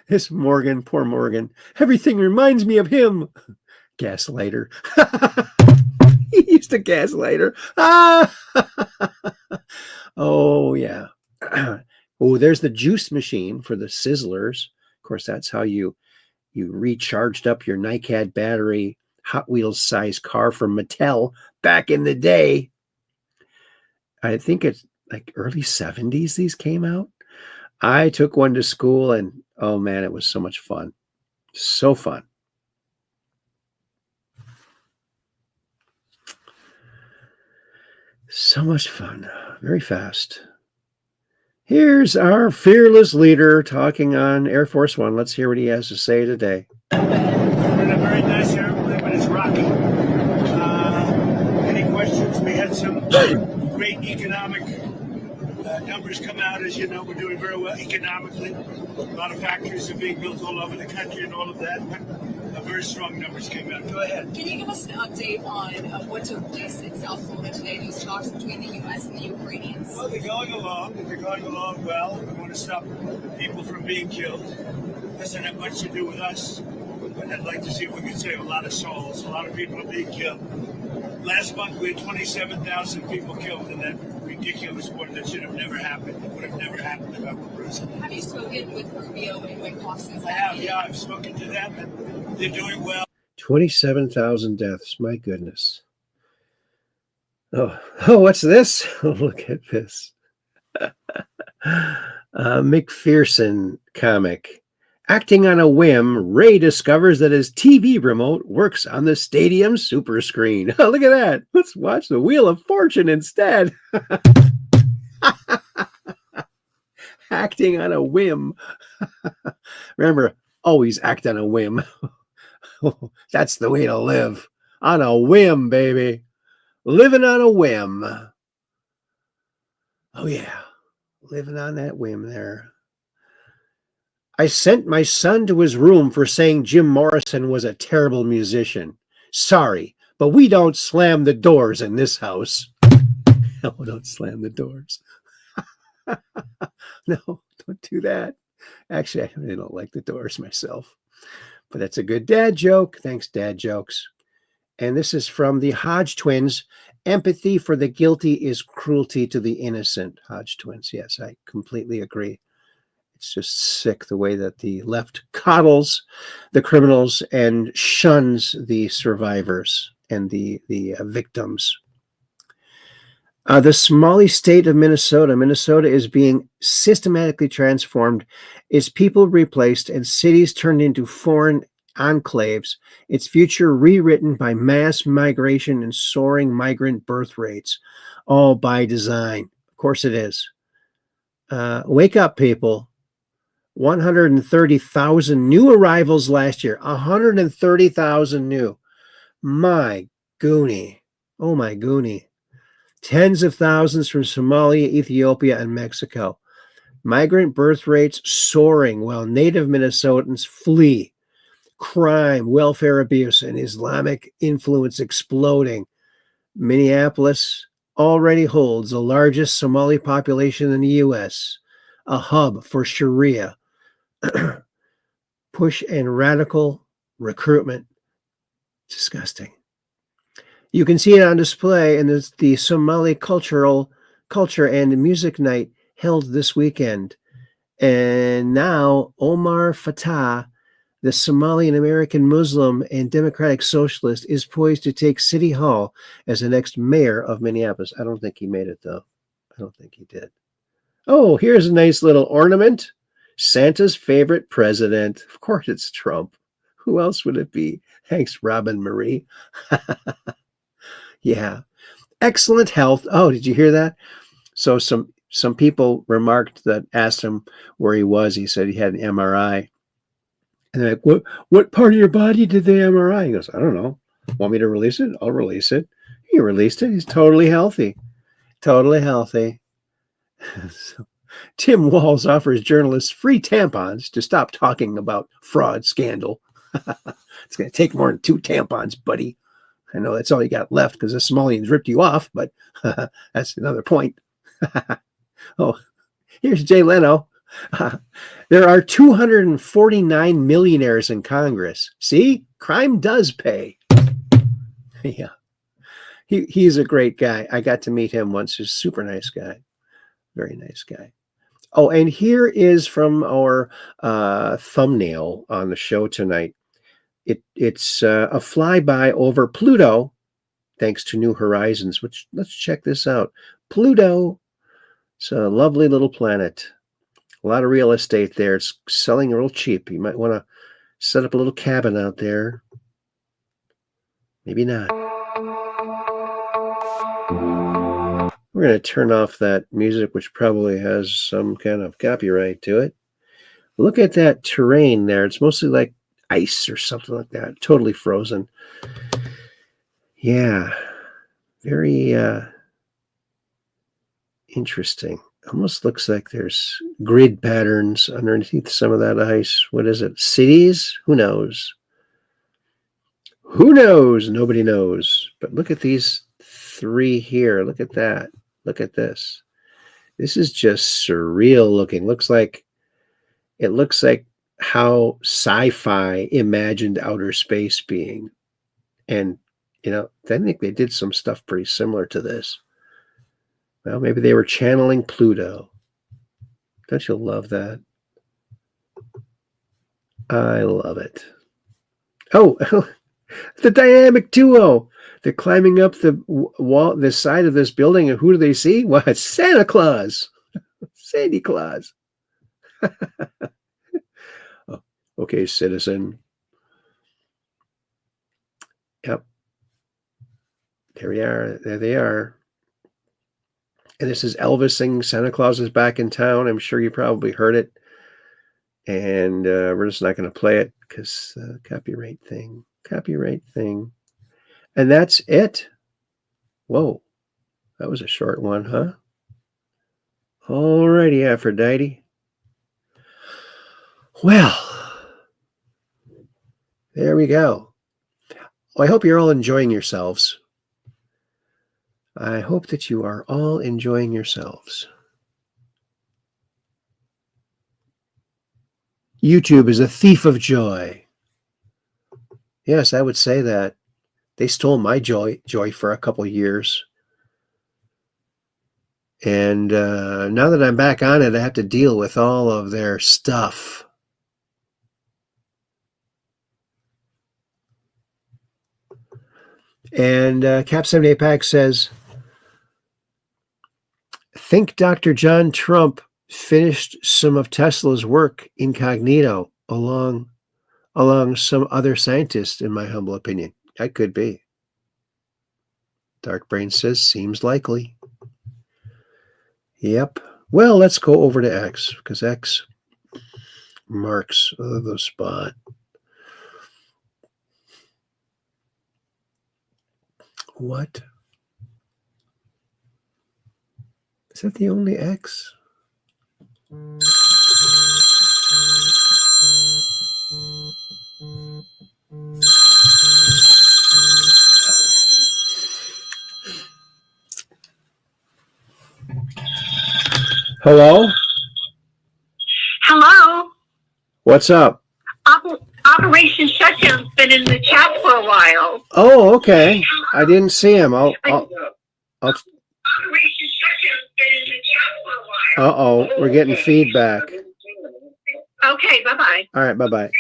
this Morgan, poor Morgan. Everything reminds me of him. Gaslighter. He used to gaslight her. Oh, yeah. Oh, there's the juice machine for the Sizzlers. Of course, that's how you recharged up your NiCad battery Hot Wheels size car from Mattel back in the day. I think it's like early 70s these came out. I took one to school and oh man, it was so much fun. So fun. So much fun. Very fast. Here's our fearless leader talking on Air Force One. Let's hear what he has to say today. We're in a very nice airplane, but it's rocking. Any questions? We had some great economic numbers come out, as you know, we're doing very well economically. A lot of factories are being built all over the country and all of that. Very strong numbers came out. Go ahead. Can you give us an update on what took place in South Florida today, these talks between the U.S. and the Ukrainians? Well, they're going along. They're going along well. We want to stop people from being killed. Doesn't have much to do with us, but I'd like to see if we can save a lot of souls. A lot of people are being killed. Last month, we had 27,000 people killed in that ridiculous war that should have never happened. It would have never happened if I were president. Have you spoken with Rubio and Wyckoff since I have, yeah. I've spoken to them, and they're doing well. 27,000 deaths. My goodness. Oh, what's this? Oh, look at this. McPherson comic. Acting on a whim, Ray discovers that his TV remote works on the stadium super screen. Oh, look at that. Let's watch the Wheel of Fortune instead. Acting on a whim. Remember, always act on a whim. That's the way to live. On a whim, baby. Living on a whim. Oh, yeah. Living on that whim there. I sent my son to his room for saying Jim Morrison was a terrible musician. Sorry, but we don't slam the doors in this house. No, don't slam the doors. No, don't do that. Actually, I really don't like the doors myself. But that's a good dad joke. Thanks, dad jokes. And this is from the Hodge twins. Empathy for the guilty is cruelty to the innocent. Hodge twins. Yes, I completely agree. It's just sick the way that the left coddles the criminals and shuns the survivors and the victims. The Somali state of Minnesota. Minnesota is being systematically transformed, its people replaced, and cities turned into foreign enclaves, its future rewritten by mass migration and soaring migrant birth rates, all by design. Of course it is. Wake up, people. 130,000 new arrivals last year. 130,000 new. My goonie. Oh, my goonie. Tens of thousands from Somalia, Ethiopia, and Mexico. Migrant birth rates soaring while native Minnesotans flee. Crime, welfare abuse, and Islamic influence exploding. Minneapolis already holds the largest Somali population in the U.S., a hub for Sharia, push, and radical recruitment. Disgusting. You can see it on display in the Somali culture and music night held this weekend. And now Omar Fattah, the Somalian American Muslim and Democratic Socialist, is poised to take City Hall as the next mayor of Minneapolis. I don't think he made it, though. I don't think he did. Oh, here's a nice little ornament. Santa's favorite president. Of course, it's Trump. Who else would it be? Thanks, Robin Marie. Yeah. Excellent health. Oh, did you hear that? So some people remarked that, asked him where he was. He said he had an MRI. And they're like, what part of your body did they MRI? He goes, I don't know. Want me to release it? I'll release it. He released it. He's totally healthy. Totally healthy. So, Tim Walz offers journalists free tampons to stop talking about fraud scandal. It's going to take more than 2 tampons, buddy. I know that's all you got left because the Somalians ripped you off, but that's another point. Oh, here's Jay Leno. There are 249 millionaires in Congress. See, crime does pay. Yeah, he's a great guy. I got to meet him once. He's a super nice guy. Very nice guy. Oh, and here is from our thumbnail on the show tonight. It's a flyby over Pluto, thanks to New Horizons, which let's check this out. Pluto, it's a lovely little planet. A lot of real estate there. It's selling real cheap. You might want to set up a little cabin out there. Maybe not. We're going to turn off that music, which probably has some kind of copyright to it. Look at that terrain there. It's mostly like ice or something like that. Totally frozen. Yeah. Very interesting. Almost looks like there's grid patterns underneath some of that ice. What is it? Cities? Who knows? Who knows? Nobody knows. But look at these 3 here. Look at that. Look at this. This is just surreal looking. It looks like how sci-fi imagined outer space being. And, I think they did some stuff pretty similar to this. Well, maybe they were channeling Pluto. Don't you love that? I love it. Oh, the dynamic duo. They're climbing up the wall, the side of this building, and who do they see? Well, it's Santa Claus. Sandy Claus. Oh, okay, citizen. Yep. There we are. There they are. And this is Elvis singing Santa Claus is back in town. I'm sure you probably heard it. And we're just not going to play it because copyright thing. And that's it. Whoa. That was a short one, huh? Alrighty, Aphrodite. Well, there we go. Well, I hope you're all enjoying yourselves. I hope that you are all enjoying yourselves. YouTube is a thief of joy. Yes, I would say that. They stole my joy for a couple years. And now that I'm back on it, I have to deal with all of their stuff. And Cap78 Pack says, think Dr. John Trump finished some of Tesla's work incognito along some other scientists, in my humble opinion. That could be. Dark Brain says, seems likely. Yep. Well, let's go over to X, because X marks the spot. What? Is that the only X? Hello? Hello. What's up? Operation Shutdown's been in the chat for a while. Oh, okay. I didn't see him. I'll Operation Shutdown's been in the chat for a while. Uh-oh, we're getting feedback. Okay, bye-bye. All right, bye-bye.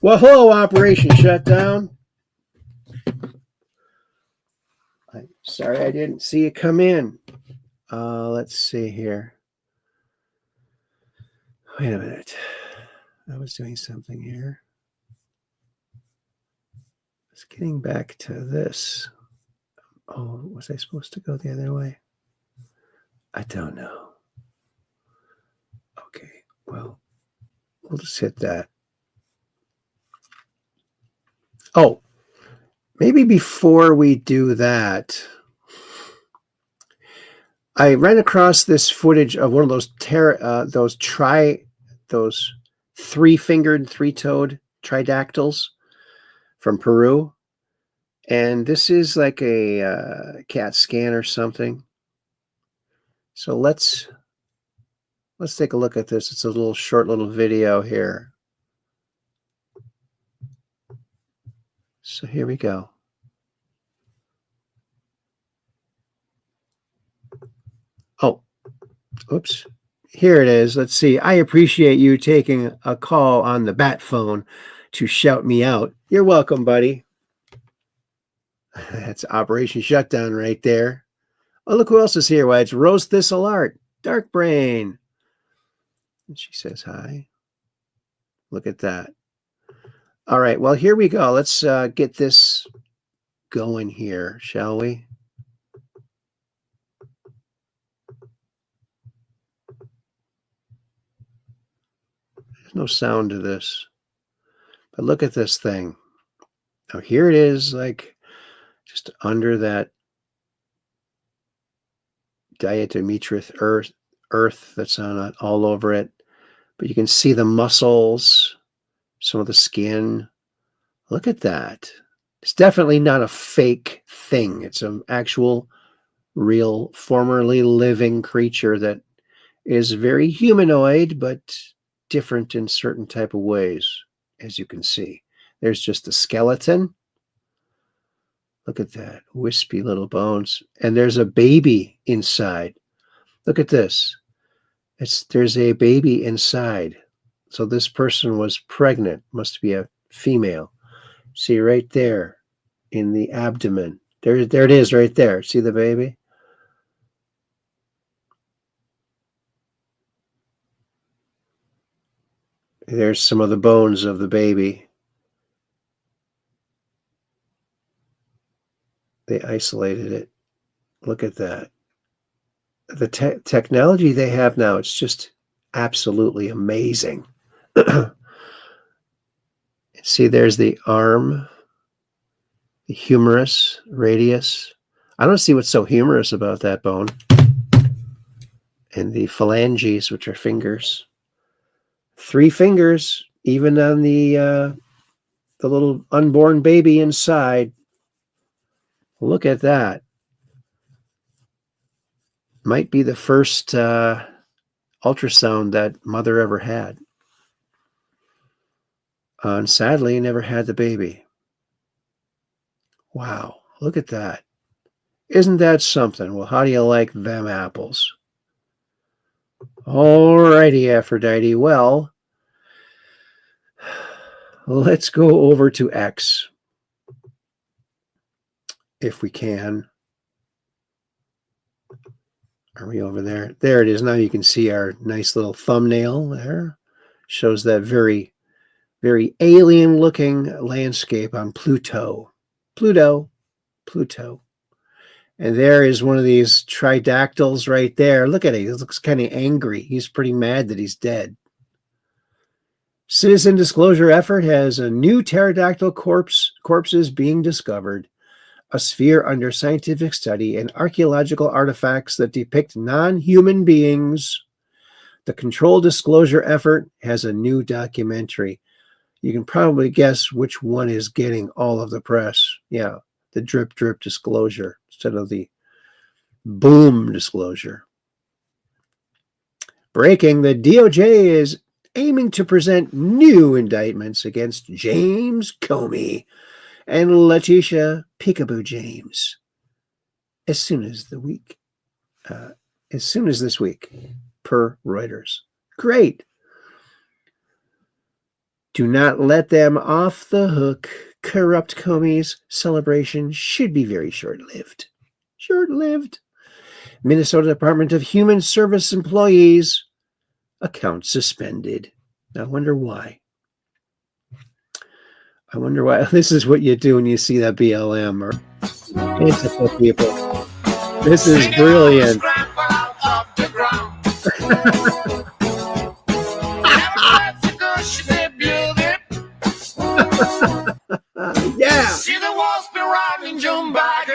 Well, hello, Operation Shutdown. I'm sorry I didn't see you come in. Let's see here. Wait a minute. I was doing something here. It's getting back to this. Oh, was I supposed to go the other way? I don't know. Okay, well, we'll just hit that. Oh, maybe before we do that, I ran across this footage of one of those those three-fingered, three-toed tridactyls from Peru. And this is like a CAT scan or something. So let's take a look at this. It's a short little video here. So here we go. Oh, oops. Here it is. Let's see. I appreciate you taking a call on the bat phone to shout me out. You're welcome, buddy. That's Operation Shutdown right there. Oh, look who else is here. Why, it's Rose Thistle Art, Dark Brain. And she says hi. Look at that. All right. Well, here we go. Let's get this going here, shall we? There's no sound to this. But look at this thing. Now, here it is, like just under that diatometrous earth that's on all over it. But you can see the muscles, some of the skin. Look at that. It's definitely not a fake thing. It's an actual, real, formerly living creature that is very humanoid, but different in certain type of ways, as you can see. There's just the skeleton. Look at that. Wispy little bones. And there's a baby inside. Look at this. There's a baby inside. So this person was pregnant. Must be a female. See right there in the abdomen. There it is right there. See the baby? There's some of the bones of the baby. They isolated it. Look at that. The technology they have now, it's just absolutely amazing. See, there's the arm, the humerus, radius. I don't see what's so humorous about that bone. And the phalanges, which are fingers. 3 fingers, even on the little unborn baby inside. Look at that. Might be the first ultrasound that mother ever had. And sadly, never had the baby. Wow, look at that. Isn't that something? Well, how do you like them apples? All righty, Aphrodite. Well, let's go over to X, if we can. Are we over there? There it is. Now you can see our nice little thumbnail there. Shows that very, very alien-looking landscape on Pluto. Pluto. And there is one of these tridactyls right there. Look at it. He looks kind of angry. He's pretty mad that he's dead. Citizen disclosure effort has a new pterodactyl corpses being discovered. A sphere under scientific study and archaeological artifacts that depict non-human beings. The controlled disclosure effort has a new documentary. You can probably guess which one is getting all of the press. Yeah, the drip disclosure instead of the boom disclosure. Breaking, the DOJ is aiming to present new indictments against James Comey and Letitia Peekaboo James as soon as this week, per Reuters. Great. Do not let them off the hook. Corrupt Comey's celebration should be very short-lived. Minnesota Department of Human Service employees account suspended. I wonder why. This is what you do when you see that BLM or Antifa people. This is brilliant. Yeah. See the walls be rocking June back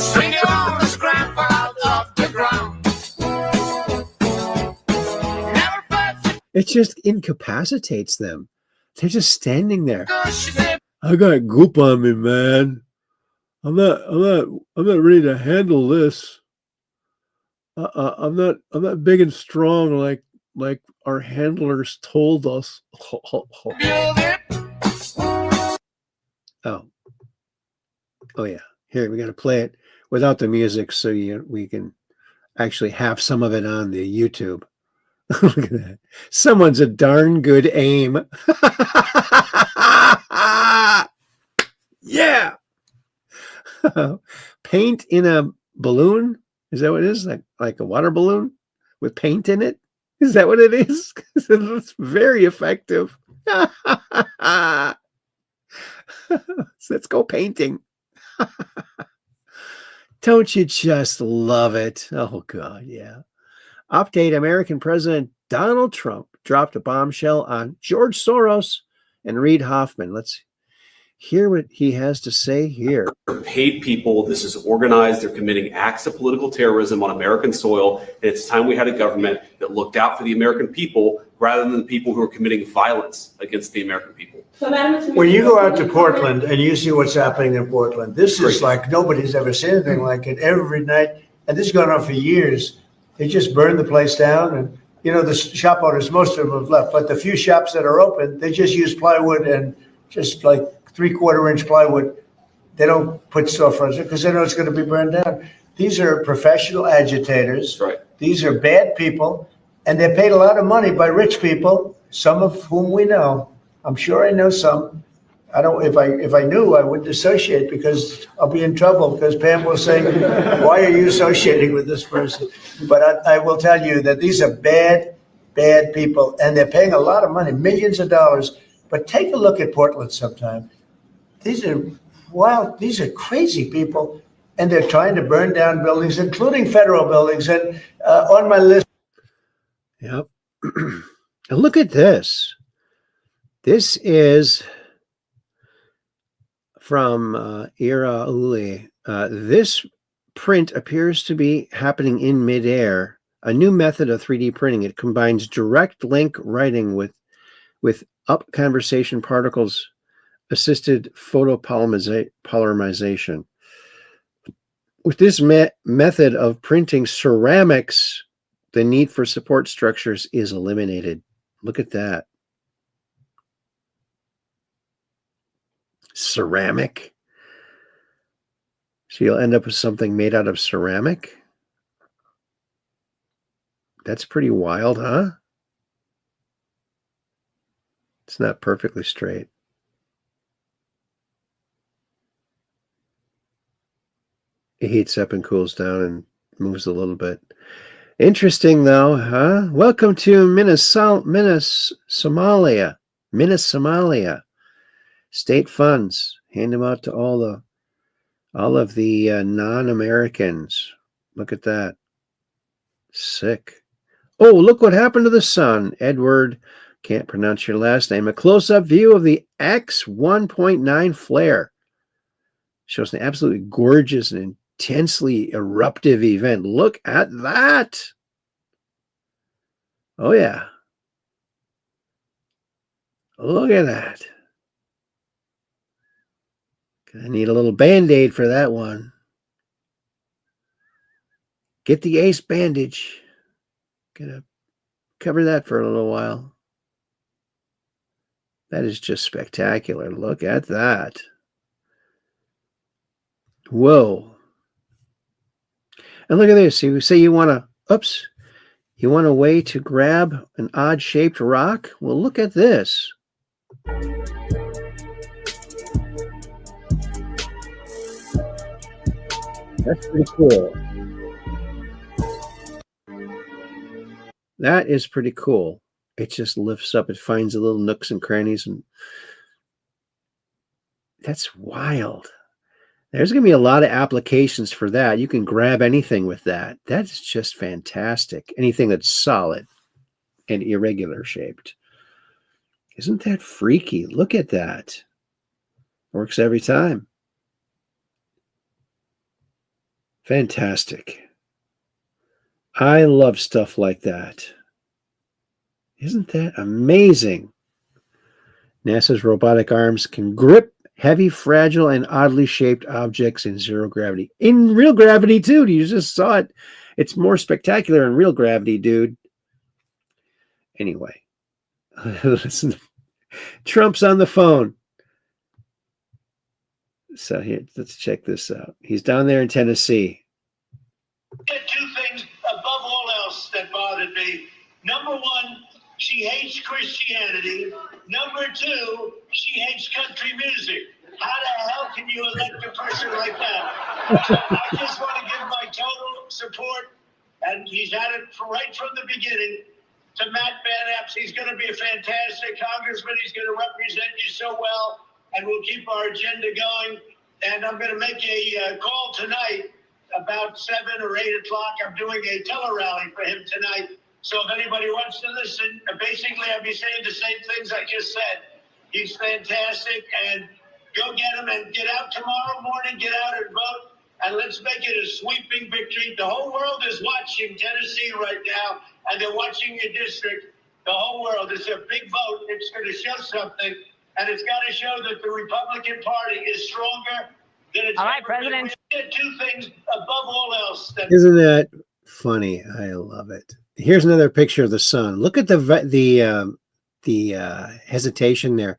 Swing it on the scrap out of the ground. It just incapacitates them. They're just standing there. I got goop on me, man. I'm not ready to handle this. I'm not big and strong like our handlers told us. Oh yeah. Here, we got to play it without the music so we can actually have some of it on the YouTube. Look at that. Someone's a darn good aim. Yeah. Paint in a balloon? Is that what it is? Like a water balloon with paint in it? Is that what it is? It's very effective. Let's go painting. Don't you just love it? Oh, God, yeah. Update, American President Donald Trump dropped a bombshell on George Soros and Reid Hoffman. Let's Hear what he has to say here. They're paid people. This is organized. They're committing acts of political terrorism on American soil. And it's time we had a government that looked out for the American people rather than the people who are committing violence against the American people. When you go out to Portland and you see what's happening in Portland, this is like nobody's ever seen anything like it every night. And this has gone on for years. They just burned the place down. And, you know, the shop owners, most of them have left. But the few shops that are open, they just use plywood and just like 3/4-inch plywood. They don't put storefronts because they know it's going to be burned down. These are professional agitators. Right. These are bad people, and they're paid a lot of money by rich people, some of whom we know. I'm sure I know some. I don't. If I knew, I wouldn't associate because I'll be in trouble because Pam will say, "Why are you associating with this person?" But I will tell you that these are bad people, and they're paying a lot of money, millions of dollars. But take a look at Portland sometime. These are these are crazy people, and they're trying to burn down buildings, including federal buildings. And on my list. Yep. And look at this. This is from Ira Uli. This print appears to be happening in midair. A new method of 3D printing. It combines direct link writing with up conversation particles assisted photopolymerization. With this method of printing ceramics, the need for support structures is eliminated. Look at that. Ceramic. So you'll end up with something made out of ceramic. That's pretty wild, huh? It's not perfectly straight. It heats up and cools down and moves a little bit. Interesting, though, huh? Welcome to Somalia. State funds. Hand them out to all of the non-Americans. Look at that. Sick. Oh, look what happened to the sun. Edward, can't pronounce your last name. A close-up view of the X1.9 flare. Shows an absolutely gorgeous and intensely eruptive event. Look at that. Oh, yeah. Look at that. I need a little Band-Aid for that one. Get the ace bandage. Gonna cover that for a little while. That is just spectacular. Look at that. Whoa. And look at this. You say you want to, you want a way to grab an odd-shaped rock? Well, look at this. That's pretty cool. That is pretty cool. It just lifts up. It finds the little nooks and crannies. And that's wild. There's going to be a lot of applications for that. You can grab anything with that. That's just fantastic. Anything that's solid and irregular shaped. Isn't that freaky? Look at that. Works every time. Fantastic. I love stuff like that. Isn't that amazing? NASA's robotic arms can grip heavy, fragile, and oddly shaped objects in zero gravity. In real gravity, too. You just saw it. It's more spectacular in real gravity, dude. Anyway. Listen. Trump's on the phone. So here, let's check this out. He's down there in Tennessee. There are two things above all else that bothered me. Number one, she hates Christianity. Number two, she hates country music. How the hell can you elect a person like that? I just want to give my total support, and he's had it right from the beginning, to Matt Van Epps. He's going to be a fantastic congressman. He's going to represent you so well, and we'll keep our agenda going. And I'm going to make a call tonight about 7 or 8 o'clock. I'm doing a tele-rally for him tonight. So if anybody wants to listen, basically I'll be saying the same things I just said. He's fantastic, and Go get them and get out tomorrow morning. Get out and vote. And let's make it a sweeping victory. The whole world is watching Tennessee right now, and they're watching your district. The whole world. It's a big vote. It's going to show something, and it's got to show that the Republican Party is stronger than it's All right, ever been. President. We did two things above all else. Isn't that funny? I love it. Here's another picture of the sun. Look at the hesitation there.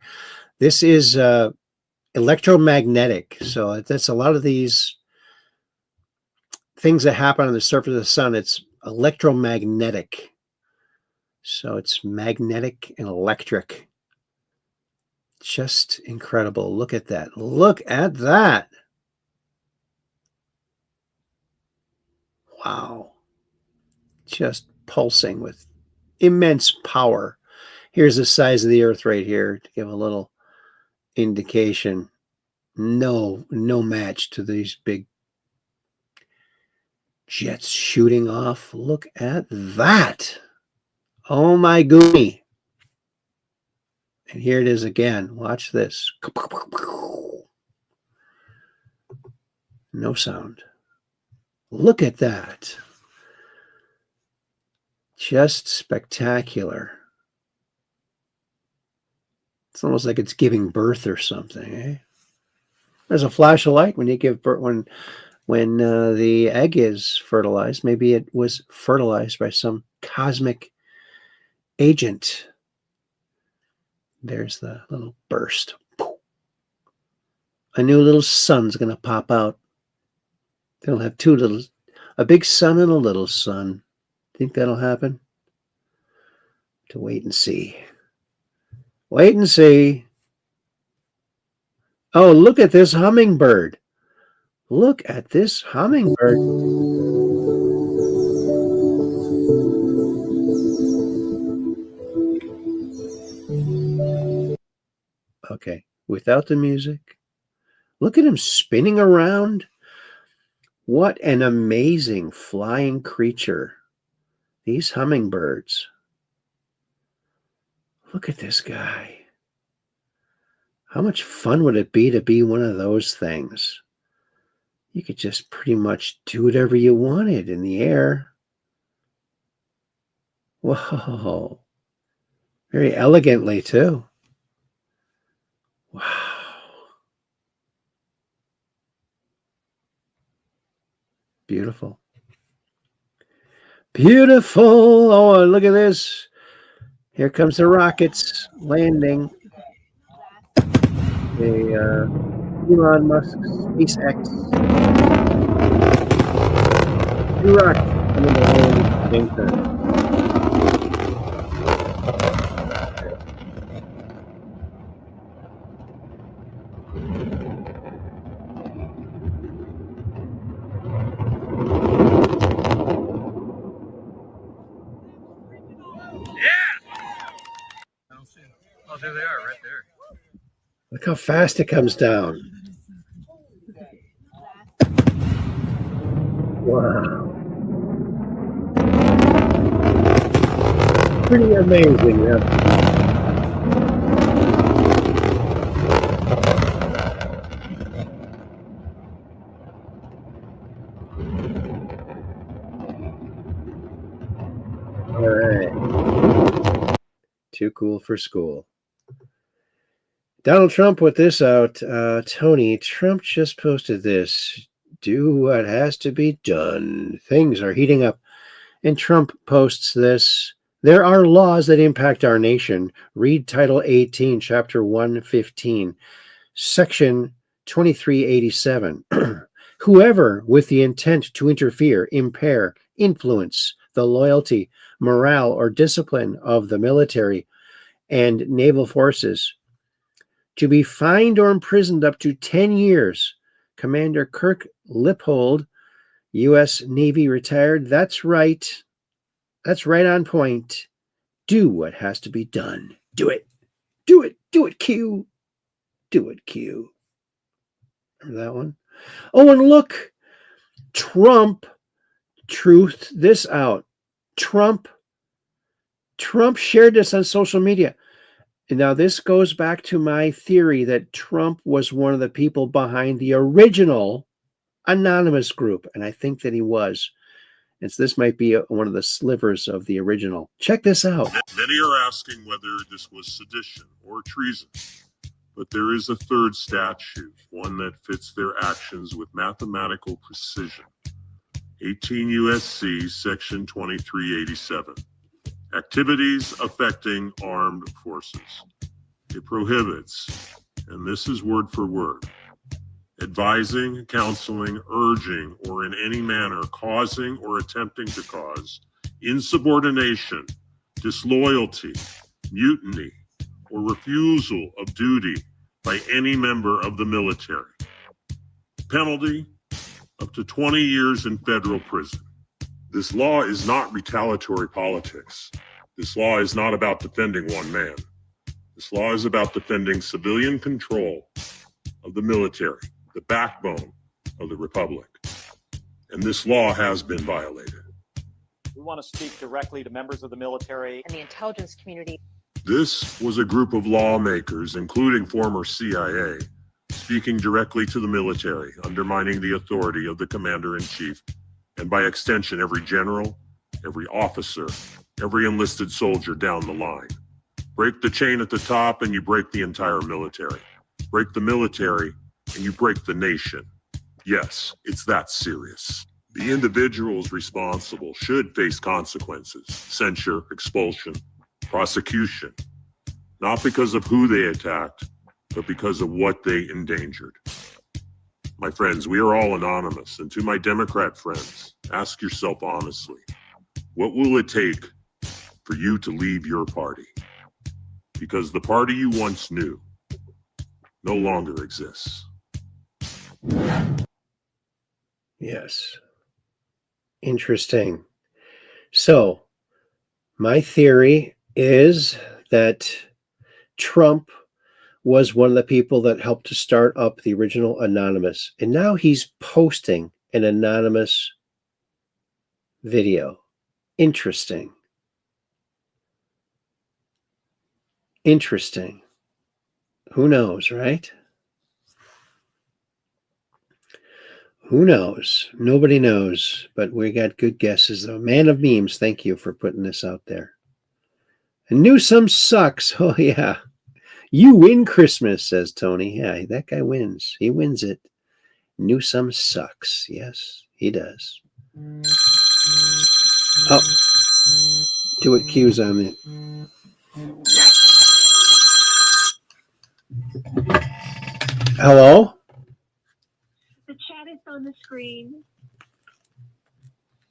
This is electromagnetic. So that's a lot of these things that happen on the surface of the sun. It's electromagnetic. So it's magnetic and electric. Just incredible. Look at that. Look at that. Wow. Just pulsing with immense power. Here's the size of the Earth right here to give a little indication. No match to these big jets shooting off. Look at that. Oh my gooey. And here it is again. Watch this. No sound. Look at that. Just spectacular. It's almost like it's giving birth or something, eh? There's a flash of light when you give birth, when the egg is fertilized. Maybe it was fertilized by some cosmic agent. There's the little burst. A new little sun's going to pop out. They'll have a big sun and a little sun. Think that'll happen? To wait and see. Wait and see. Oh, look at this hummingbird. Look at this hummingbird. Okay, without the music. Look at him spinning around. What an amazing flying creature. These hummingbirds. Look at this guy. How much fun would it be to be one of those things? You could just pretty much do whatever you wanted in the air. Whoa. Very elegantly, too. Wow. Beautiful. Beautiful. Oh, look at this. Here comes the rockets landing. The Elon Musk SpaceX. Two rockets coming to land at the same time. Oh, there they are, right there. Look how fast it comes down. Wow. Pretty amazing, yeah. All right. Too cool for school. Donald Trump put this out. Tony, Trump just posted this. Do what has to be done. Things are heating up. And Trump posts this. There are laws that impact our nation. Read Title 18, Chapter 115, Section 2387. Whoever with the intent to interfere, impair, influence the loyalty, morale, or discipline of the military and naval forces to be fined or imprisoned up to 10 years. Commander Kirk Lippold, U.S. Navy retired. That's right. That's right on point. Do what has to be done. Do it. Do it. Do it, Q. Do it, Q. Remember that one? Oh, and look. Trump truthed this out. Trump shared this on social media. Now, this goes back to my theory that Trump was one of the people behind the original anonymous group, and I think that he was. And so this might be one of the slivers of the original. Check this out. Many are asking whether this was sedition or treason, but there is a third statute, one that fits their actions with mathematical precision. 18 U.S.C. Section 2387. Activities affecting armed forces. It prohibits, and this is word for word, advising, counseling, urging, or in any manner causing or attempting to cause insubordination, disloyalty, mutiny, or refusal of duty by any member of the military. Penalty, up to 20 years in federal prison. This law is not retaliatory politics. This law is not about defending one man. This law is about defending civilian control of the military, the backbone of the republic. And this law has been violated. We want to speak directly to members of the military and the intelligence community. This was a group of lawmakers, including former CIA, speaking directly to the military, undermining the authority of the commander-in-chief, and by extension, every general, every officer, every enlisted soldier down the line. Break the chain at the top and you break the entire military. Break the military and you break the nation. Yes, it's that serious. The individuals responsible should face consequences, censure, expulsion, prosecution, not because of who they attacked, but because of what they endangered. My friends, we are all anonymous, and to my Democrat friends, ask yourself honestly, what will it take for you to leave your party? Because the party you once knew no longer exists. Yes. Interesting. So, my theory is that Trump was one of the people that helped to start up the original Anonymous. And now he's posting an anonymous video. Interesting. Interesting. Who knows, right? Who knows? Nobody knows, but we got good guesses, though. Man of memes, thank you for putting this out there. And Newsom sucks. Oh, yeah. You win Christmas, says Tony. Yeah, that guy wins. He wins it. Newsom sucks. Yes, he does. Oh, do it. Q's on it. Hello? The chat is on the screen.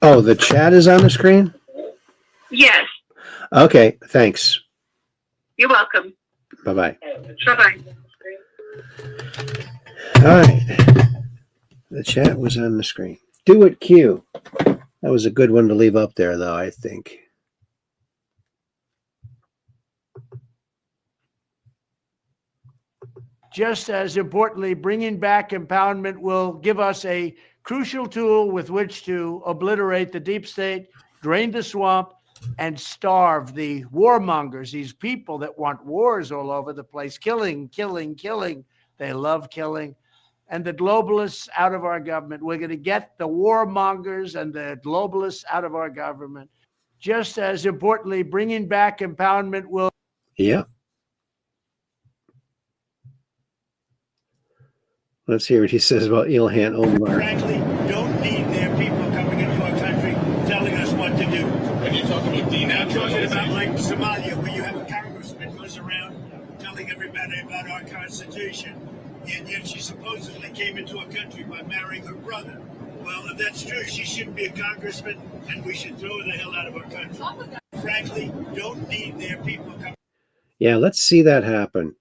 Oh, the chat is on the screen? Yes. Okay, thanks. You're welcome. Bye-bye. Bye-bye. All right. The chat was on the screen. Do it, Q. That was a good one to leave up there, though, I think. Just as importantly, bringing back empowerment will give us a crucial tool with which to obliterate the deep state, drain the swamp, and starve the warmongers, these people that want wars all over the place, killing, killing, killing. They love killing. And the globalists out of our government. We're going to get the warmongers and the globalists out of our government. Just as importantly, bringing back empowerment will... Yeah. Let's hear what he says about Ilhan Omar. Frankly, don't need their people coming into our country telling us what to do. When you talk about I'm talking about like Somalia, where you have a congressman goes around telling everybody about our Constitution, and yet she supposedly came into a country by marrying her brother. Well, if that's true, she shouldn't be a congressman, and we should throw her the hell out of our country. Frankly, don't need their people coming. Yeah, let's see that happen.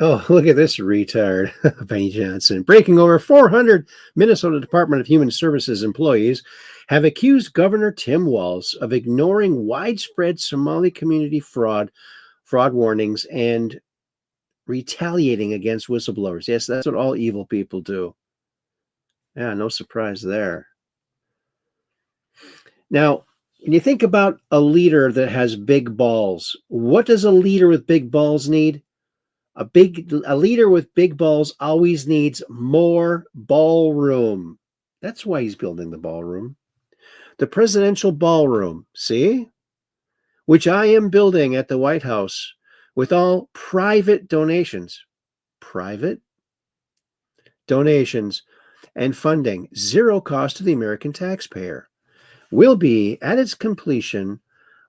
Oh, look at this retard, Benny Johnson. Breaking over 400 Minnesota Department of Human Services employees have accused Governor Tim Walz of ignoring widespread Somali community fraud warnings and retaliating against whistleblowers. Yes, that's what all evil people do. Yeah, no surprise there. Now, When you think about a leader that has big balls, what does a leader with big balls need? A leader with big balls always needs more ballroom. That's why he's building the ballroom. The presidential ballroom, see? Which I am building at the White House with all private donations. Private donations and funding, zero cost to the American taxpayer, will be, at its completion,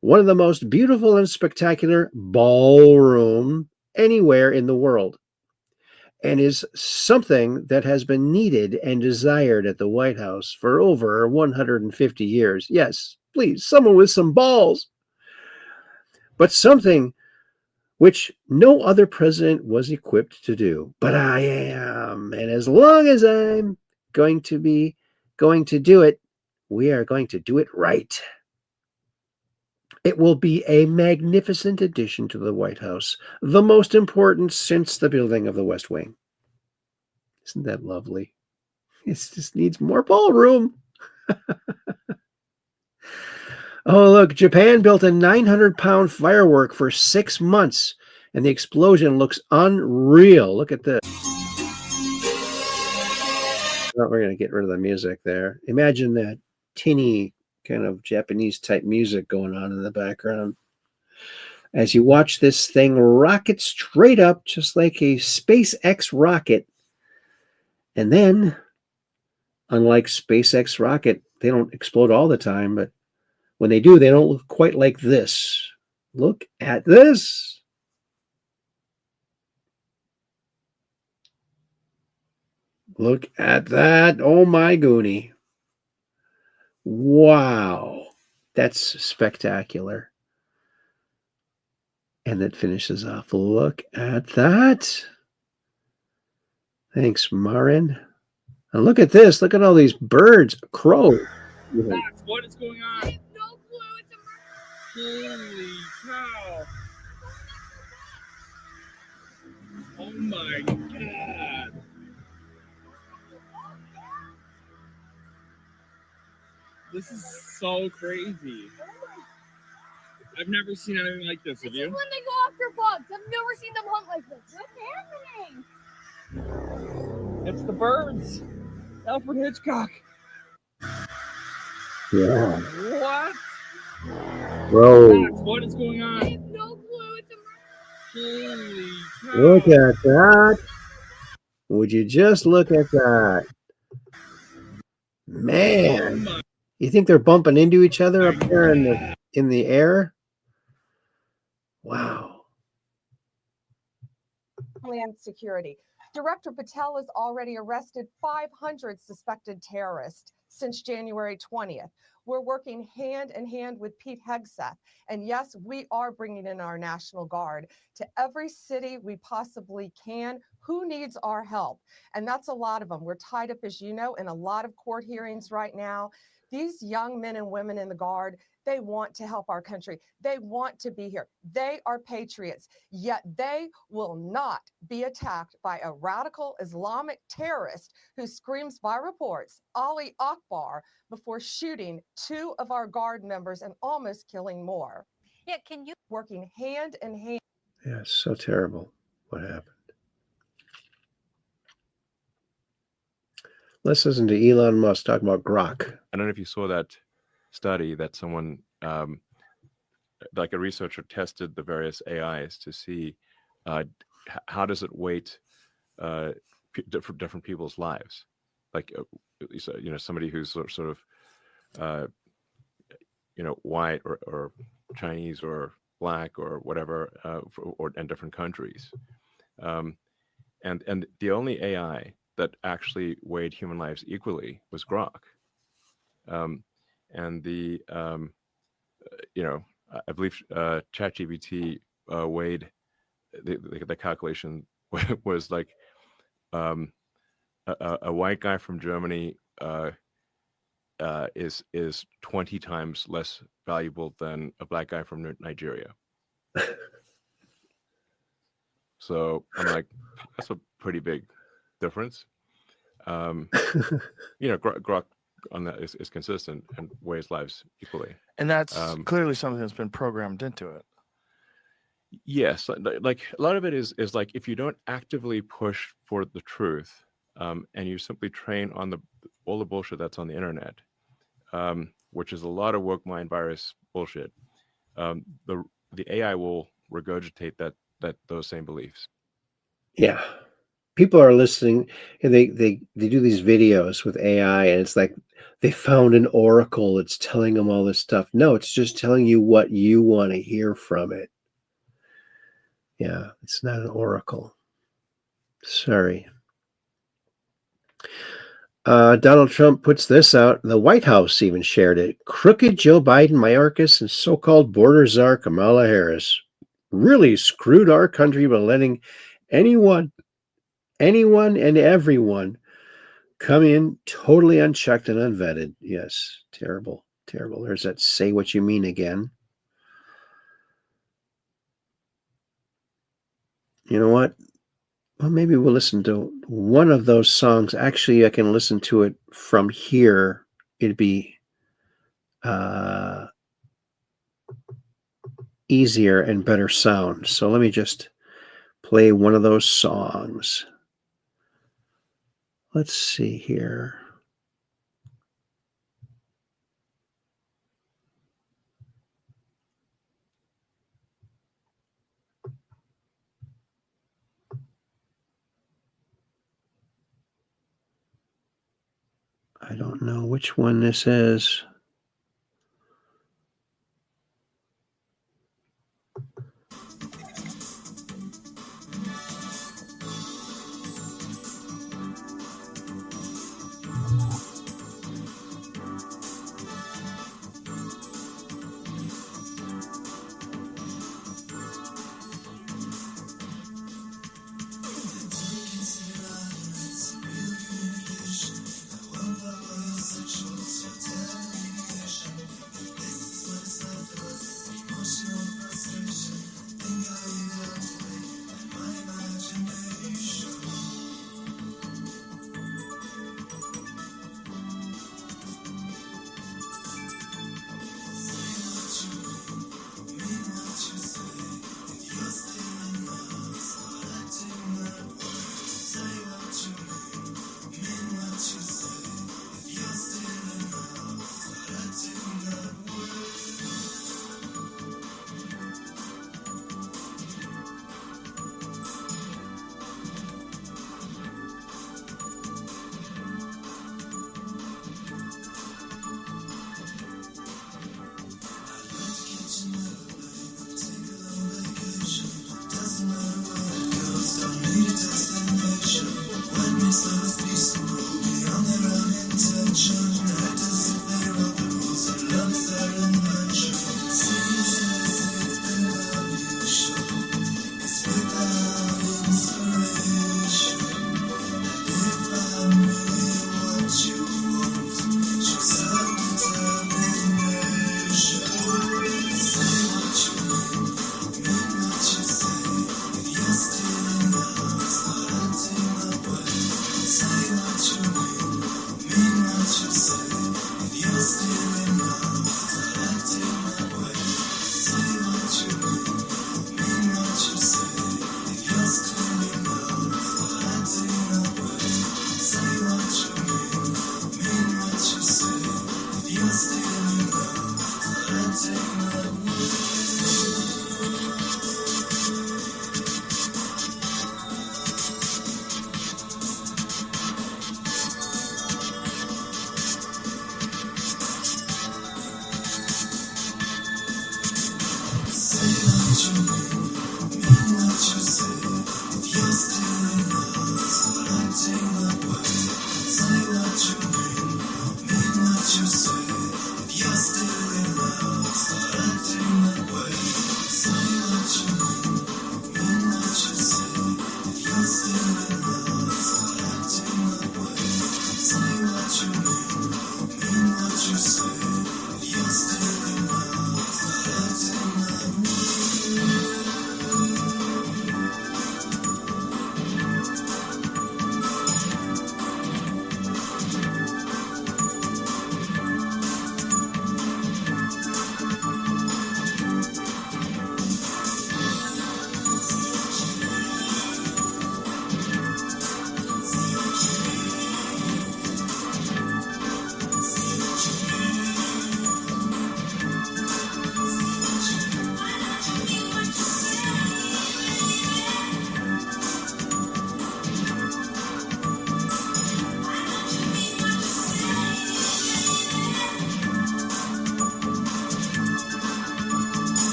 one of the most beautiful and spectacular ballroom anywhere in the world, and is something that has been needed and desired at the White House for over 150 years. Yes, please, someone with some balls. But something which no other president was equipped to do. But I am. And as long as I'm going to do it, we are going to do it right. It will be a magnificent addition to the White House, the most important since the building of the West Wing. Isn't that lovely? It just needs more ballroom. Oh, look, Japan built a 900-pound firework for 6 months, and the explosion looks unreal. Look at this. Oh, we're going to get rid of the music there. Imagine that tinny kind of Japanese-type music going on in the background as you watch this thing rocket straight up, just like a SpaceX rocket. And then, unlike SpaceX rocket, they don't explode all the time, but when they do, they don't look quite like this. Look at this. Look at that. Oh my goonie. Wow. That's spectacular. And that finishes off. Look at that. Thanks, Marin. And look at this. Look at all these birds. Crow. Max, what is going on? I have no clue. It's a holy cow. Oh my god. This is so crazy. I've never seen anything like this. Have you? This is when they go after bugs. I've never seen them hunt like this. What's happening? It's the birds. Alfred Hitchcock. Yeah. What? Bro. Max, what is going on? I have no clue. It's a holy cow. Look at that. Would you just look at that? Man. Oh You think they're bumping into each other up there in the air? Wow. Homeland Security. Director Patel has already arrested 500 suspected terrorists since January 20th. We're working hand in hand with Pete Hegseth. And yes, we are bringing in our National Guard to every city we possibly can. Who needs our help? And that's a lot of them. We're tied up, as you know, in a lot of court hearings right now. These young men and women in the Guard, they want to help our country. They want to be here. They are patriots, yet they will not be attacked by a radical Islamic terrorist who screams by reports, Ali Akbar, before shooting 2 of our Guard members and almost killing more. Yeah, can you working hand in hand? Yeah, so terrible what happened. Let's listen to Elon Musk talking about Grok. I don't know if you saw that study that someone, like a researcher, tested the various AIs to see how does it weight different people's lives. Like, somebody who's sort of, white or Chinese or black or whatever, and different countries. And the only AI that actually weighed human lives equally was Grok. And the, I believe ChatGPT weighed, the calculation was like a white guy from Germany is 20 times less valuable than a black guy from Nigeria. So I'm like, that's a pretty big difference. Grok on that is consistent and weighs lives equally. And that's clearly something that's been programmed into it. Yes, like a lot of it is like if you don't actively push for the truth, and you simply train on all the bullshit that's on the internet, which is a lot of woke mind virus bullshit, the AI will regurgitate those same beliefs. Yeah. People are listening and they do these videos with AI, and it's like they found an oracle. It's telling them all this stuff. No, it's just telling you what you want to hear from it. Yeah, it's not an oracle. Sorry. Donald Trump puts this out. The White House even shared it. Crooked Joe Biden, Mayorkas, and so-called border czar Kamala Harris really screwed our country by letting anyone and everyone come in totally unchecked and unvetted. Yes, terrible, terrible. There's that say what you mean again. You know what? Well, maybe we'll listen to one of those songs. Actually, I can listen to it from here. It'd be easier and better sound. So let me just play one of those songs. Let's see here. I don't know which one this is.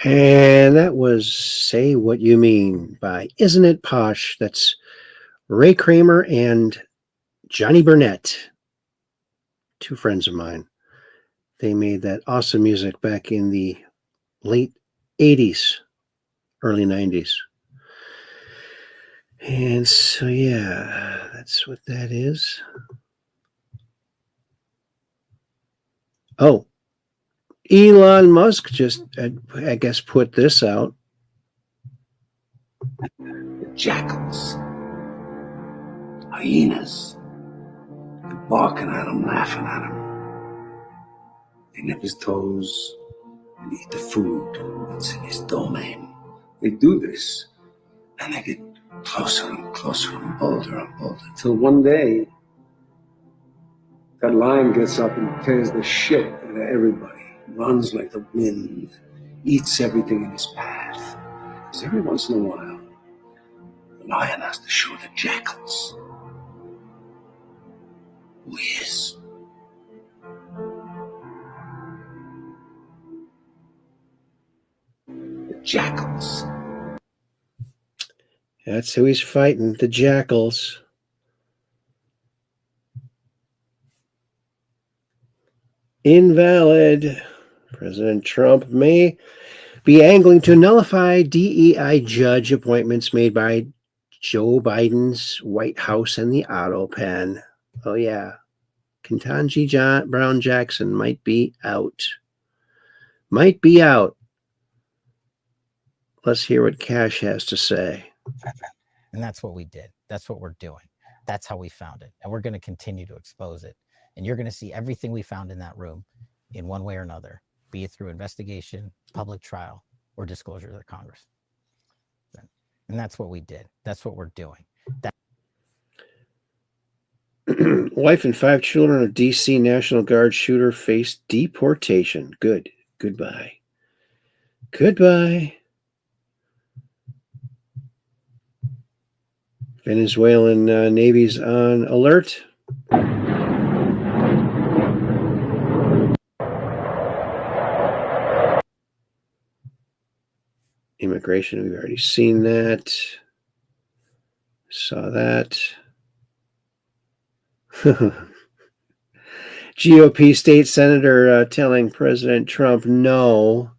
And that was Say What You Mean by Isn't It Posh? That's Ray Kramer and Johnny Burnett, two friends of mine. They made that awesome music back in the late 80s, early 90s. And so, yeah, that's what that is. Oh, Elon Musk just, I guess, put this out. Jackals, hyenas, they're barking at him, laughing at him. They nip his toes and eat the food that's in his domain. They do this, and they get closer and closer and bolder, till one day, that lion gets up and tears the shit out of everybody, runs like the wind, eats everything in his path. Because every once in a while, the lion has to show the jackals who he is. The jackals. That's who he's fighting, the jackals. Invalid. President Trump may be angling to nullify DEI judge appointments made by Joe Biden's White House and the Auto Pen. Oh, yeah. Ketanji Brown Jackson might be out. Might be out. Let's hear what Cash has to say. And that's what we did. That's what we're doing. That's how we found it. And we're going to continue to expose it. And you're going to see everything we found in that room in one way or another, be it through investigation, public trial, or disclosure to the Congress. And that's what we did. That's what we're doing. Wife and 5 children of D.C. National Guard shooter face deportation. Good. Goodbye. Goodbye. Venezuelan Navy's on alert. Immigration, we've already seen that. Saw that. GOP state senator telling President Trump no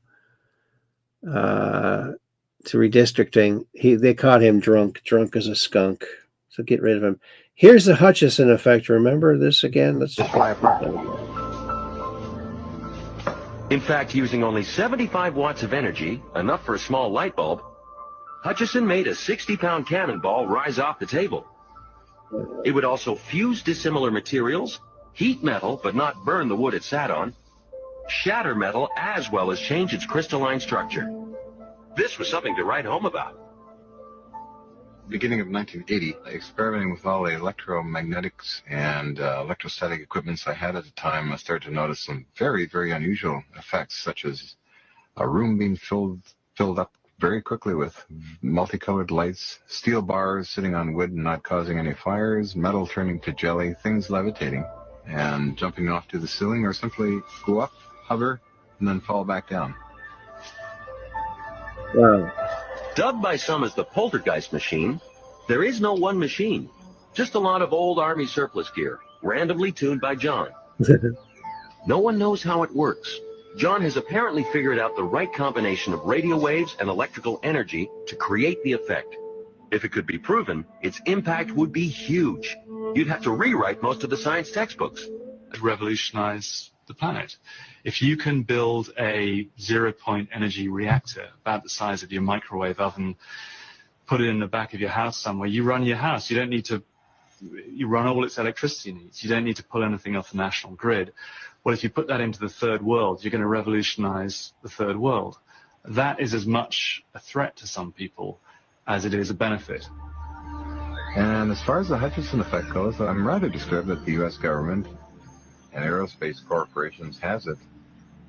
to redistricting. They caught him drunk as a skunk. So get rid of him. Here's the Hutchison effect. Remember this again? Let's fly apart. In fact, using only 75 watts of energy, enough for a small light bulb, Hutchison made a 60-pound cannonball rise off the table. It would also fuse dissimilar materials, heat metal but not burn the wood it sat on, shatter metal as well as change its crystalline structure. This was something to write home about. Beginning of 1980, experimenting with all the electromagnetics and electrostatic equipments I had at the time, I started to notice some very, very unusual effects, such as a room being filled up very quickly with multicolored lights, steel bars sitting on wood and not causing any fires, metal turning to jelly, things levitating and jumping off to the ceiling, or simply go up, hover, and then fall back down. Wow. Dubbed by some as the poltergeist machine, there is no one machine, just a lot of old Army surplus gear, randomly tuned by John. No one knows how it works. John has apparently figured out the right combination of radio waves and electrical energy to create the effect. If it could be proven, its impact would be huge. You'd have to rewrite most of the science textbooks. Revolutionize the planet. If you can build a zero-point energy reactor about the size of your microwave oven, put it in the back of your house somewhere, you run your house. You don't need to, you run all its electricity needs. You don't need to pull anything off the national grid. Well, if you put that into the third world, you're going to revolutionize the third world. That is as much a threat to some people as it is a benefit. And as far as the Hutchison effect goes, I'm rather disturbed that the U.S. government and aerospace corporations has it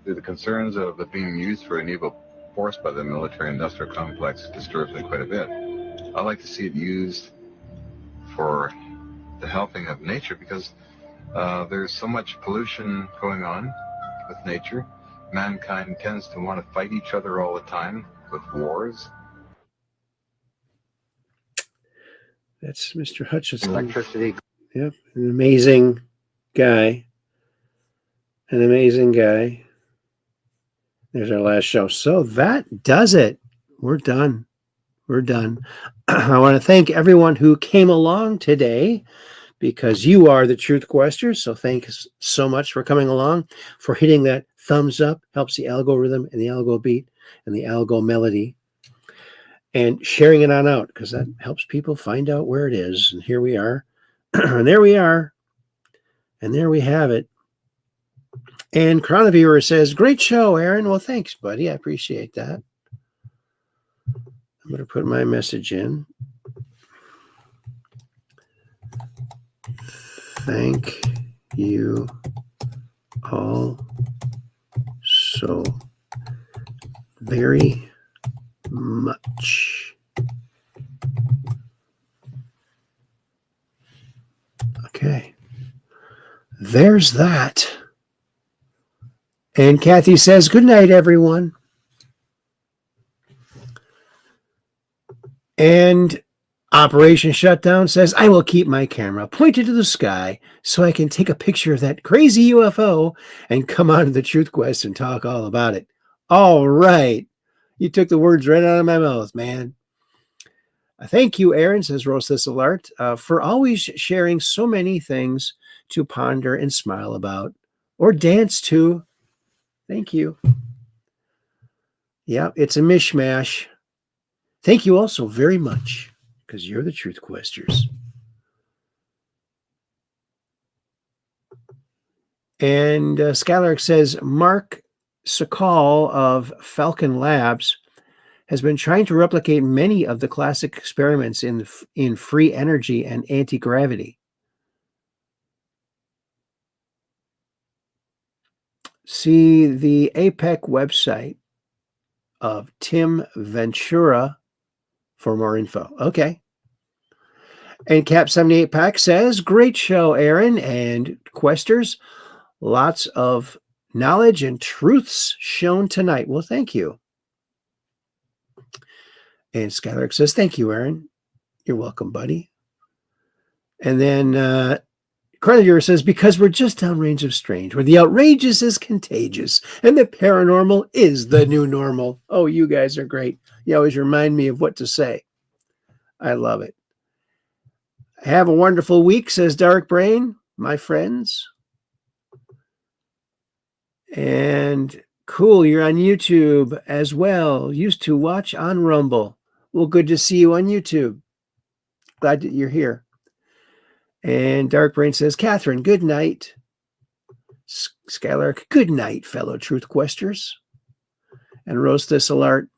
through the concerns of it being used for an evil force by the military-industrial complex disturbs me quite a bit. I like to see it used for the helping of nature, because there's so much pollution going on with nature. mankind tends to want to fight each other all the time with wars. That's Mr. Hutchison. Electricity. Yep, an amazing guy. An amazing guy. There's our last show. So that does it. We're done. We're done. I want to thank everyone who came along today, because you are the Truth Questers. So thanks so much for coming along, for hitting that thumbs up. Helps the algorithm and the algo beat and the algo melody. And sharing it on out, because that helps people find out where it is. And here we are. And there we are. And there we have it. And Chronoviewer says, great show, Aaron. Well, thanks, buddy. I appreciate that. I'm going to put my message in. Thank you all so very much. Okay. There's that. And Kathy says, good night, everyone. And Operation Shutdown says, I will keep my camera pointed to the sky so I can take a picture of that crazy UFO and come on to the Truth Quest and talk all about it. All right. You took the words right out of my mouth, man. Thank you, Aaron, says Rose Thistle Art, for always sharing so many things to ponder and smile about or dance to. Thank you. Yeah, it's a mishmash. Thank you also very much, because you're the Truth Questers. And Skylark says, Mark Sokal of Falcon Labs has been trying to replicate many of the classic experiments in free energy and anti-gravity. See the APEC website of Tim Ventura for more info. Okay. And Cap78 Pack says, great show, Aaron and Questers. Lots of knowledge and truths shown tonight. Well, thank you. And Skylark says, thank you, Aaron. You're welcome, buddy. And then Carly says, because we're just downrange of strange, where the outrageous is contagious and the paranormal is the new normal. Oh, you guys are great. You always remind me of what to say. I love it. Have a wonderful week, says Dark Brain, my friends. And cool, you're on YouTube as well. Used to watch on Rumble. Well, good to see you on YouTube. Glad that you're here. And Dark Brain says, Catherine, good night. Skylark, good night, fellow Truth Questers. And Rose Thistle Art,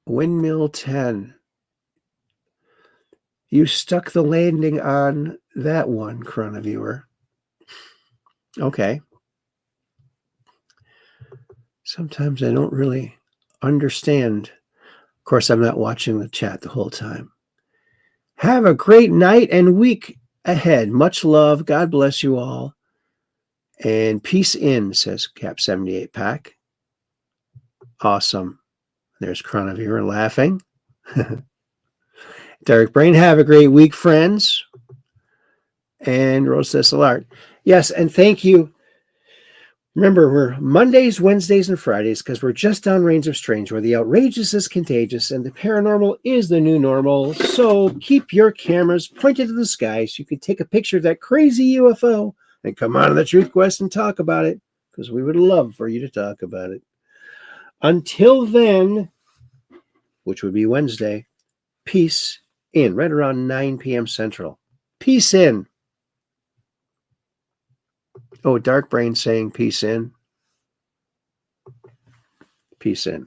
Windmill 10. You stuck the landing on that one, Chronoviewer. Okay. Sometimes I don't really understand. Of course, I'm not watching the chat the whole time. Have a great night and week ahead. Much love. God bless you all. And peace in, says Cap78 Pack. Awesome. There's Chronoviewer laughing. Dark Brain, have a great week, friends. And Rose Thistle Art. Yes, and thank you. Remember, we're Mondays, Wednesdays, and Fridays because we're just downrange of strange, where the outrageous is contagious and the paranormal is the new normal. So keep your cameras pointed to the sky so you can take a picture of that crazy UFO and come on to the Truth Quest and talk about it, because we would love for you to talk about it. Until then, which would be Wednesday, peace in, right around 9 p.m. Central. Peace in. Oh, Dark Brain saying peace in. Peace in.